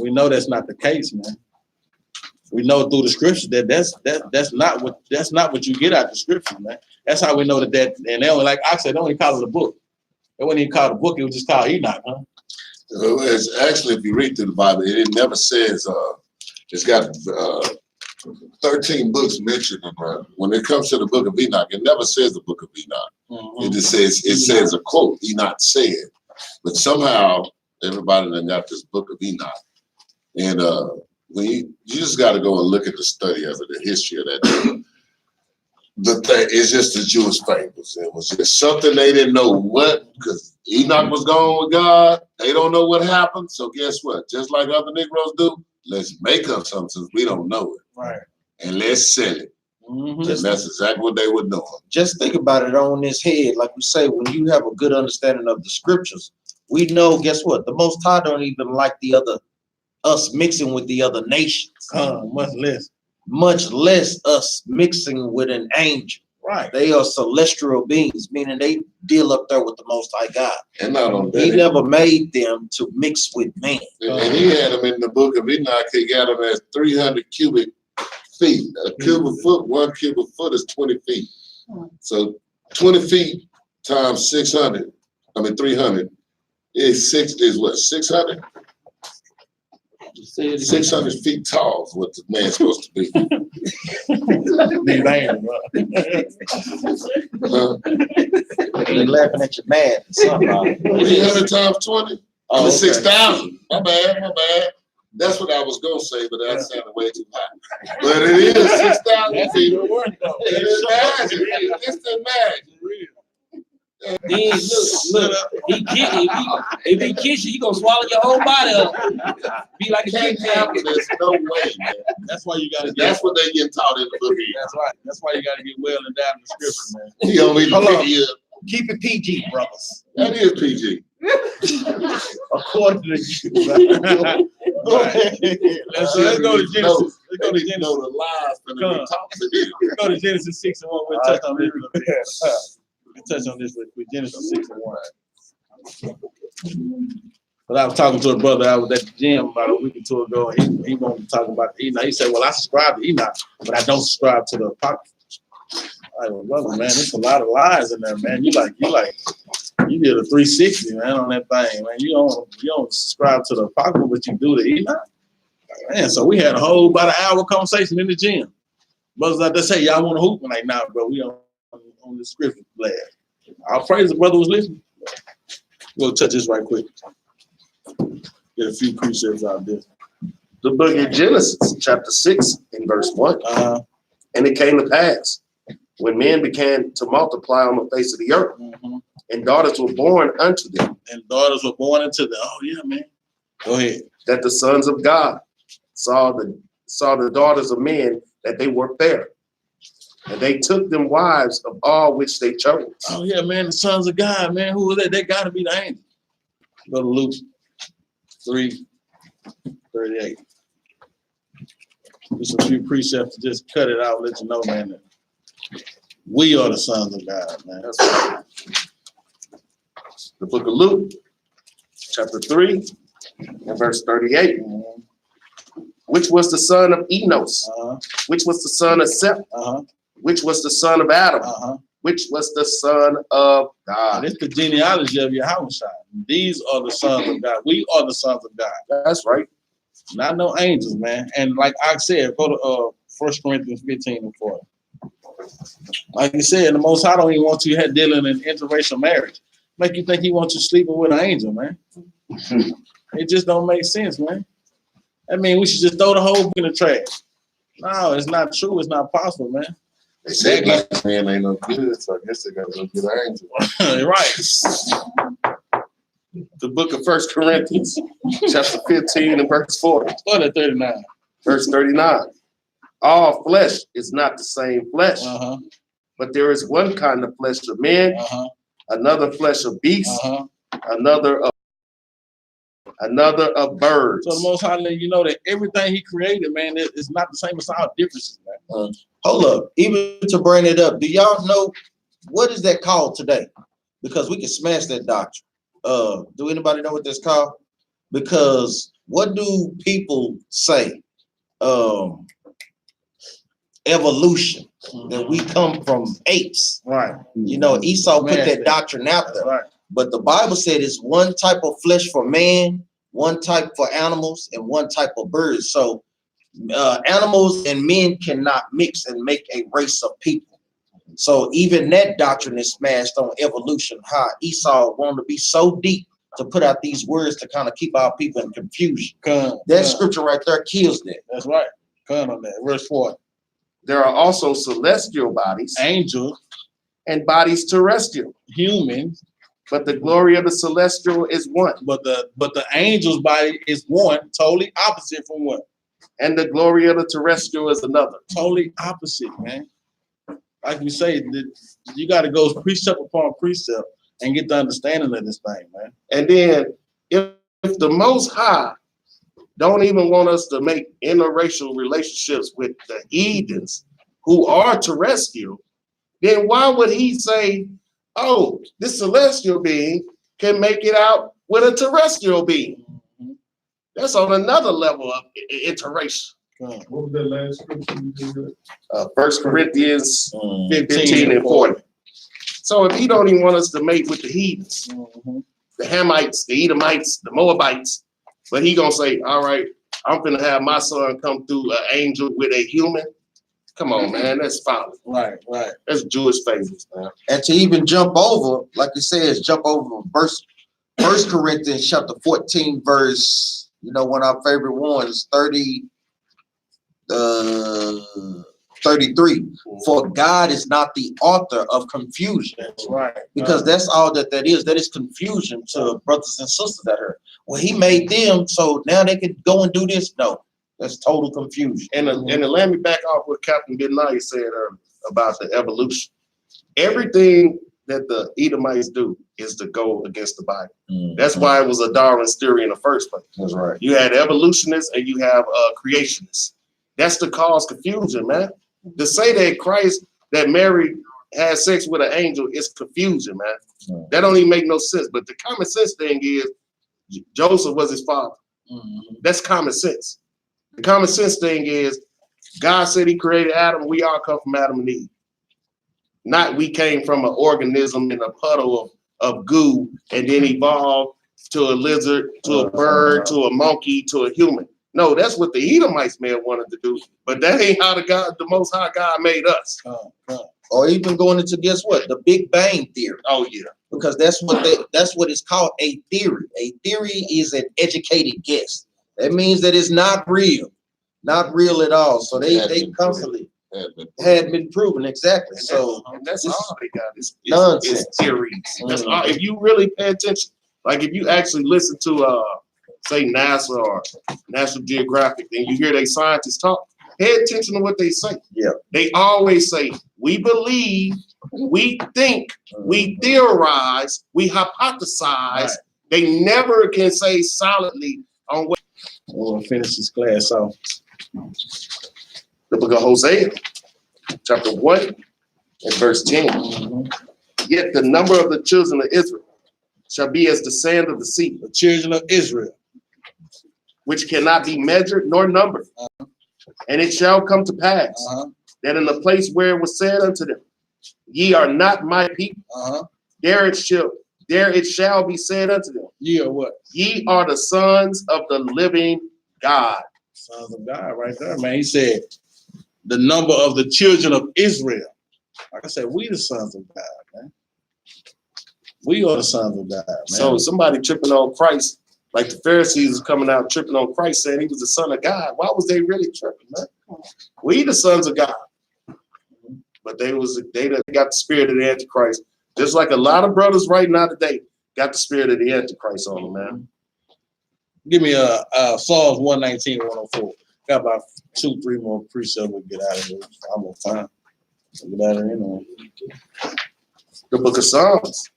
We know that's not the case, man. We know through the scripture that that's not what you get out of the scripture, man. That's how we know that and they only, like I said, they only call it a book. It wasn't even called a book, it was just called Enoch, huh? It's actually, if you read through the Bible, it never says it's got 13 books mentioned in there. When it comes to the book of Enoch, it never says the book of Enoch. It just says a quote, Enoch said. But somehow everybody done got this book of Enoch. And when you just got to go and look at the study of it, the history of that. The thing is just the Jewish fables. It was just something they didn't know what, because Enoch was gone with God. They don't know what happened. So guess what? Just like other Negroes do, let's make up something since we don't know it. Right. And let's sell it. And that's exactly what they were doing. Just think about it on this head. Like we say, when you have a good understanding of the scriptures, we know, guess what? The Most High don't even like us mixing with the other nations. Much less us mixing with an angel. Right. They are celestial beings, meaning they deal up there with the Most High God. And not only that, he never made them to mix with man. And he had them in the book of Enoch. He got them as 300 cubic feet. A cubic foot, 1 cubic foot is 20 feet. So 20 feet times 300 is what, 600? 600 feet tall is what the man's supposed to be. You're laughing at your math. 300 times 20? Oh, okay. 6,000. My bad. That's what I was going to say, but that sounded way too high. But it is 6,000 feet. It's the magic. Then look, if he kiss you, he gonna swallow your whole body up. Be like a can't happen. There's no way, man. That's why you gotta that's what they get taught in the book. That's right. That's why you gotta get well and down in the scripture, man. He gonna be hold on. Keep it PG, brothers. That is PG. According to you. Let's go to Genesis. Let's go to Genesis. Know the lies from the talk to you. Let's go to Genesis 6 and 1. We'll touch on this real quick. Touch on this with Genesis 6 and 1. But I was talking to a brother. I was at the gym about a week or two ago, and he wanted to talk about the Enoch. He said, "Well, I subscribe to Enoch, but I don't subscribe to the Apocrypha." I was like, "Well, brother, man, there's a lot of lies in there, man. You did a 360, man, on that thing, man. You don't subscribe to the Apocrypha, but you do the Enoch." Man, so we had a whole about an hour conversation in the gym. Brothers out there say, "Y'all want to hoop?" I'm like, "Nah, bro, we on the scripture blast." I'll praise the brother was listening. We'll touch this right quick. Get a few precepts out there. The book of Genesis, chapter 6, and verse 1. Uh-huh. And it came to pass, when men began to multiply on the face of the earth, and daughters were born unto them, And daughters were born into them. Oh yeah, man. Go ahead. that the sons of God saw the daughters of men, that they were fair. And they took them wives of all which they chose. Oh yeah, man. The sons of God, man. Who was that? They got to be the angels. Go to Luke 3:38. Just a few precepts to just cut it out, let you know, man, that we are the sons of God, man. That's right. The book of Luke, chapter 3, and verse 38. Which was the son of Enos, which was the son of Seth, which was the son of Adam, which was the son of God. It's the genealogy of Yahweh. These are the sons of God. We are the sons of God. That's right. Not no angels, man. And like I said, go to 1 Corinthians 15 and 4. Like you said, the Most High don't even want you dealing in interracial marriage. Make you think he wants you sleeping with an angel, man. It just don't make sense, man. I mean, we should just throw the whole book in the trash. No, it's not true. It's not possible, man. They said black man ain't no good, so I guess they gotta go get an angel. Right. The book of 1 Corinthians, chapter 15 and verse 4. Start at 39. Verse 39. All flesh is not the same flesh, but there is one kind of flesh of men, another flesh of beasts, another of birds. So the Most High let you know that everything he created, man, is not the same. It's all differences, man. Hold up. Even to bring it up, do y'all know what is that called today? Because we can smash that doctrine. Do anybody know what that's called? Because what do people say? Evolution. That we come from apes. Right. You know, Esau put that doctrine out there. Right. But the Bible said it's one type of flesh for man, one type for animals, and one type of birds. So animals and men cannot mix and make a race of people. So even that doctrine is smashed on evolution, how Esau wanted to be so deep to put out these words to kind of keep our people in confusion. That scripture right there kills that. That's right. Come on that. Verse 4. There are also celestial bodies, Angels, and bodies terrestrial. humans, But the glory of the celestial is one, but the angel's body is one, totally opposite from one. and the glory of the terrestrial is another. Totally opposite, man. Like we say, you got to go precept upon precept and get the understanding of this thing, man. And then if the Most High don't even want us to make interracial relationships with the heathens who are terrestrial, then why would he say, oh, this celestial being can make it out with a terrestrial being? That's on another level of interracial. What was that last scripture you just read? 1 Corinthians 15 and 40. So if he don't even want us to mate with the heathens, the Hamites, the Edomites, the Moabites, but he gonna say, all right, I'm gonna have my son come through an angel with a human. Come on, man, that's folly. Right. That's Jewish favors, man. And to even jump over, like it says, jump over verse 1 Corinthians chapter 14, verse, you know, one of our favorite ones, 33. For God is not the author of confusion. That's right. Because that's all that is. That is confusion to brothers and sisters that are. Well, he made them, so now they can go and do this. No, that's total confusion. And let me back off what Captain Benai said about the evolution. Everything that the Edomites do is to go against the Bible. That's why it was a Darwin's theory in the first place. That's right. You had evolutionists and you have creationists. That's to cause confusion, man. To say that Christ, that Mary had sex with an angel is confusion, man. That don't even make no sense. But the common sense thing is Joseph was his father. That's common sense. The common sense thing is God said he created Adam. We all come from Adam and Eve. Not we came from an organism in a puddle of goo and then evolved to a lizard, to a bird, to a monkey, to a human. No, that's what the Edomites man wanted to do. But that ain't how the Most High God made us. Or even going into, guess what? The Big Bang Theory. Oh, yeah. because that's what it's called, a theory. A theory is an educated guess. That means that it's not real at all. So they constantly had been proven, exactly. So and that's all they got. It's nonsense. theories. That's all. If you really pay attention, like if you actually listen to say NASA or National Geographic, and you hear they scientists talk, pay attention to what they say. Yeah. They always say, we believe, we think, we theorize, we hypothesize. Right. They never can say solidly on what. We'll finish this class off. The book of Hosea, chapter 1 and verse 10. Yet the number of the children of Israel shall be as the sand of the sea. The children of Israel. Which cannot be measured nor numbered. And it shall come to pass that in the place where it was said unto them, ye are not my people, there it shall be said unto them, Ye are what? ye are the sons of the living God. Sons of God, right there, man. He said, the number of the children of Israel. Like I said, we the sons of God, man. We are the sons of God, man. So somebody tripping on Christ, like the Pharisees was coming out tripping on Christ, saying he was the son of God. Why was they really tripping, man? We the sons of God. But they got the spirit of the Antichrist. Just like a lot of brothers right now today got the spirit of the Antichrist on them, man. Give me Psalms 119, 104. Got about 2-3 more precepts. We'll get out of here. I'm on time. We'll get out of here anyway. The book of Psalms,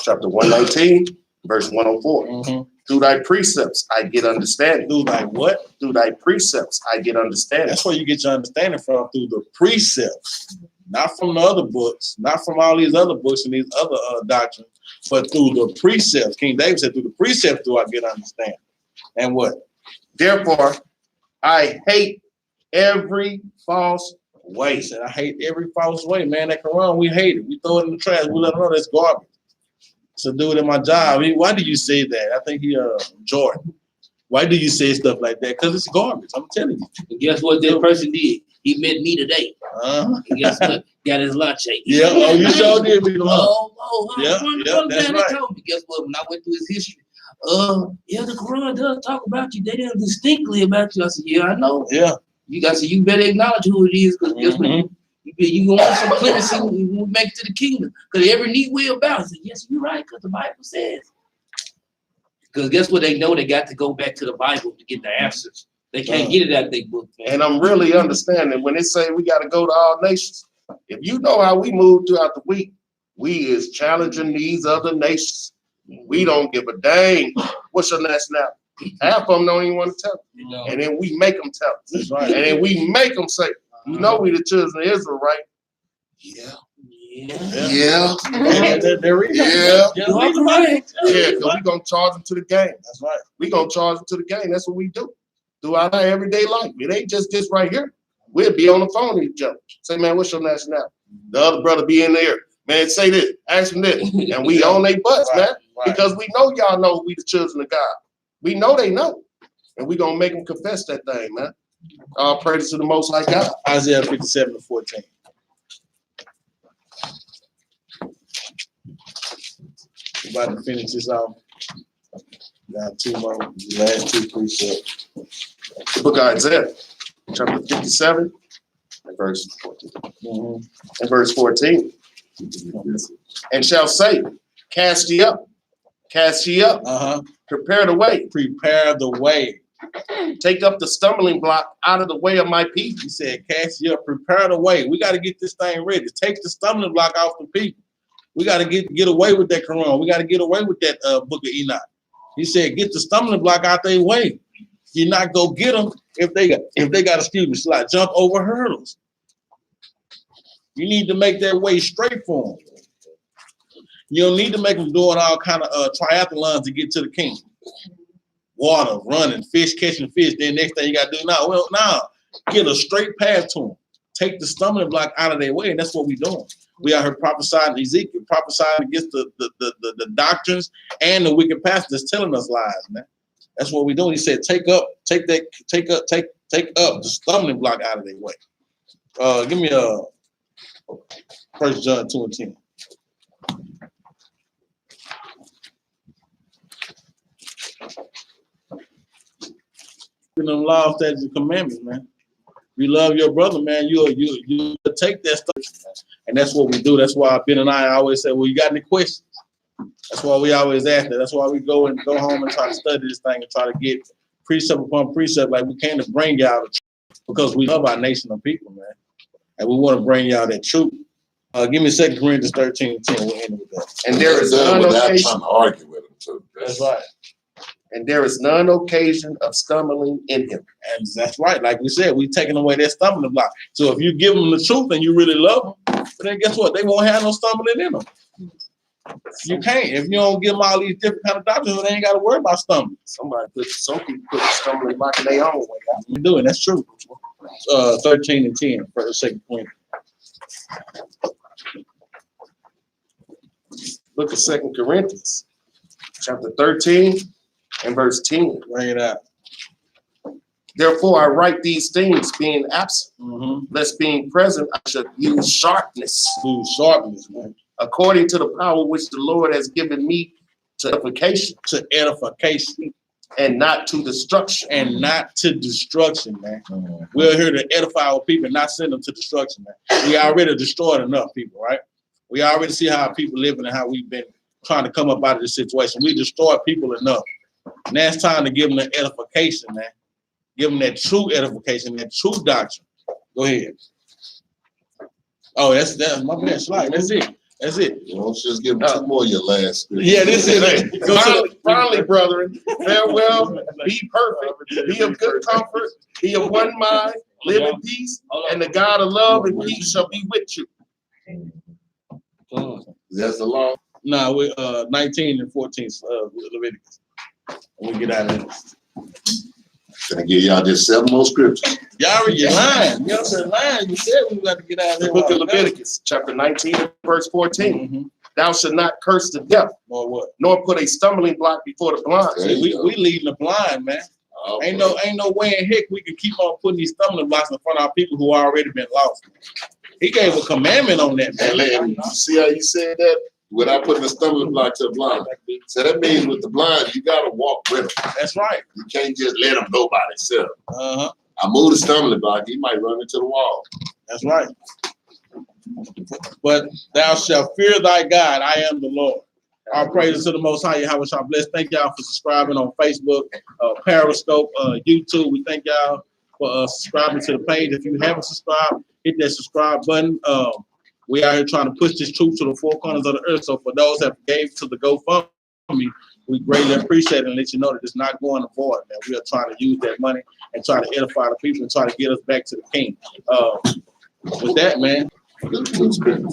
chapter 119, verse 104. Through thy precepts I get understanding. Through thy what? Through thy precepts I get understanding. That's where you get your understanding from, through the precepts. Not from the other books, not from all these other books and these other doctrines, but through the precepts. King David said, through the precepts do I get understanding. And what? Therefore, I hate every false way. He said, I hate every false way, man. That Quran, we hate it. We throw it in the trash. We let them know that's garbage. So do it in my job. Why do you say that? I think he Jordan. Why do you say stuff like that? Because it's garbage. I'm telling you. And guess what that person did? He met me today. And guess what? Got his lunch ate. Yeah. Oh, you sure did. That's right. Told me. Guess what? When I went through his history, yeah, the Quran does talk about you. They didn't distinctly about you. I said, yeah, I know. Yeah. You got to. You better acknowledge who it is, because guess what? You gonna want some clemency when we make it to the kingdom. Because every knee will bow. I said, yes, you're right, because the Bible says. Because guess what? They know they got to go back to the Bible to get the answers. They can't get it out of their book, man. And I'm really understanding when they say we got to go to all nations. If you know how we move throughout the week, we is challenging these other nations. We don't give a dang. What's your nationality? Half of them don't even want to tell us. And then we make them tell us. That's right. And then we make them say, you know we the children of Israel, right? Yeah. Yeah. Yeah. Yeah, because we're going to charge them to the game. That's right. We're going to charge them to the game. That's what we do throughout our everyday life. It ain't just this right here. We'll be on the phone to each other. Say, man, what's your nationality? The other brother be in there. Man, say this, ask him this. And we on their butts, man. Because we know y'all know we the children of God. We know they know. And we going to make them confess that thing, man. All praise to the Most High God. Isaiah 57:14. We're about to finish this off. Got 2 more, the last 2 precepts. The book of Isaiah, chapter 57, and verse 14. And verse 14. And shall say, cast ye up, prepare the way. Prepare the way. Take up the stumbling block out of the way of my people. He said, cast ye up, prepare the way. We got to get this thing ready. Take the stumbling block off the people. We got to get away with that Quran. We got to get away with that book of Enoch. He said, get the stumbling block out their way. You're not go get them if they got excuse me, like jump over hurdles. You need to make that way straight for them. You don't need to make them doing all kind of triathlons to get to the king. Water, running, fish, catching fish. Then next thing you got to do now, get a straight path to them. Take the stumbling block out of their way, and that's what we're doing. We out here prophesying Ezekiel, prophesying against the doctrines and the wicked pastors telling us lies, man. That's what we're doing. He said, take up the stumbling block out of their way. Give me 1 John 2:10. them laws, statutes, and commandments, man. You love your brother, man. You take that stuff, man. And that's what we do. That's why Ben and I always say, well, you got any questions? That's why we always ask that. That's why we go home and try to study this thing and try to get precept upon precept like we can to bring y'all the truth, because we love our nation of people, man. And we want to bring y'all that truth. Give me 2 Corinthians 13:10. We'll end with that. And there is none without occasion. trying to argue with him too. That's right. And there is none occasion of stumbling in him. And that's right. Like we said, we taking away that stumbling block. So if you give them the truth and you really love them, then guess what? They won't have no stumbling in them. You can't. If you don't give them all these different kind of doctrines, they ain't got to worry about stumbling. Some people put the stumbling block in their own way. We do it. That's true. 13 and 10 for the 2 Corinthians. Look at 2 Corinthians, chapter 13 and verse 10. Bring it out. Therefore, I write these things being absent, Mm-hmm. lest being present, I should use sharpness, Ooh, sharpness, man. according to the power which the Lord has given me to edification, To edification and not to destruction. and not to destruction, man. We're here to edify our people, not send them to destruction, man. We already destroyed enough people, right? We already see how people living and how we've been trying to come up out of this situation. We destroyed people enough. Now it's time to give them the edification, man. Give them that true edification, that true doctrine. Go ahead. Oh, that's my bad slide. That's it. That's it. You know, just give him 2 more your last scripture. Yeah, this is it. Finally, brethren, farewell, be perfect, be of good comfort, be of one mind, live in peace, and the God of love and peace shall be with you. That's the law. Nah, we 19 and 14 Leviticus. When we get out of here. Gonna give y'all just 7 more scriptures. Y'all already lying. You said lying. You said we got to get out of The here. book of Leviticus, chapter 19, verse 14. Mm-hmm. Thou shalt not curse the deaf, Or what? nor put a stumbling block before the blind. There you We go. leading the blind, man. Oh, Ain't no way in heck we can keep on putting these stumbling blocks in front of our people who already been lost. He gave a commandment on that, And man. you see how you said that? Without putting a stumbling block to the blind. So that means with the blind, you gotta walk with them. That's right. You can't just let them go by themselves. Uh-huh. I move the stumbling block, he might run into the wall. That's right. But thou shalt fear thy God. I am the Lord. Our praises to the Most High, Yahweh shall bless. Thank y'all for subscribing on Facebook, Periscope, YouTube. We thank y'all for subscribing to the page. If you haven't subscribed, hit that subscribe button. We are here trying to push this truth to the four corners of the earth. So for those that gave to the GoFundMe, we greatly appreciate it and let you know that it's not going to void, man. We are trying to use that money and try to edify the people and try to get us back to the King. With that, man. Good scripture.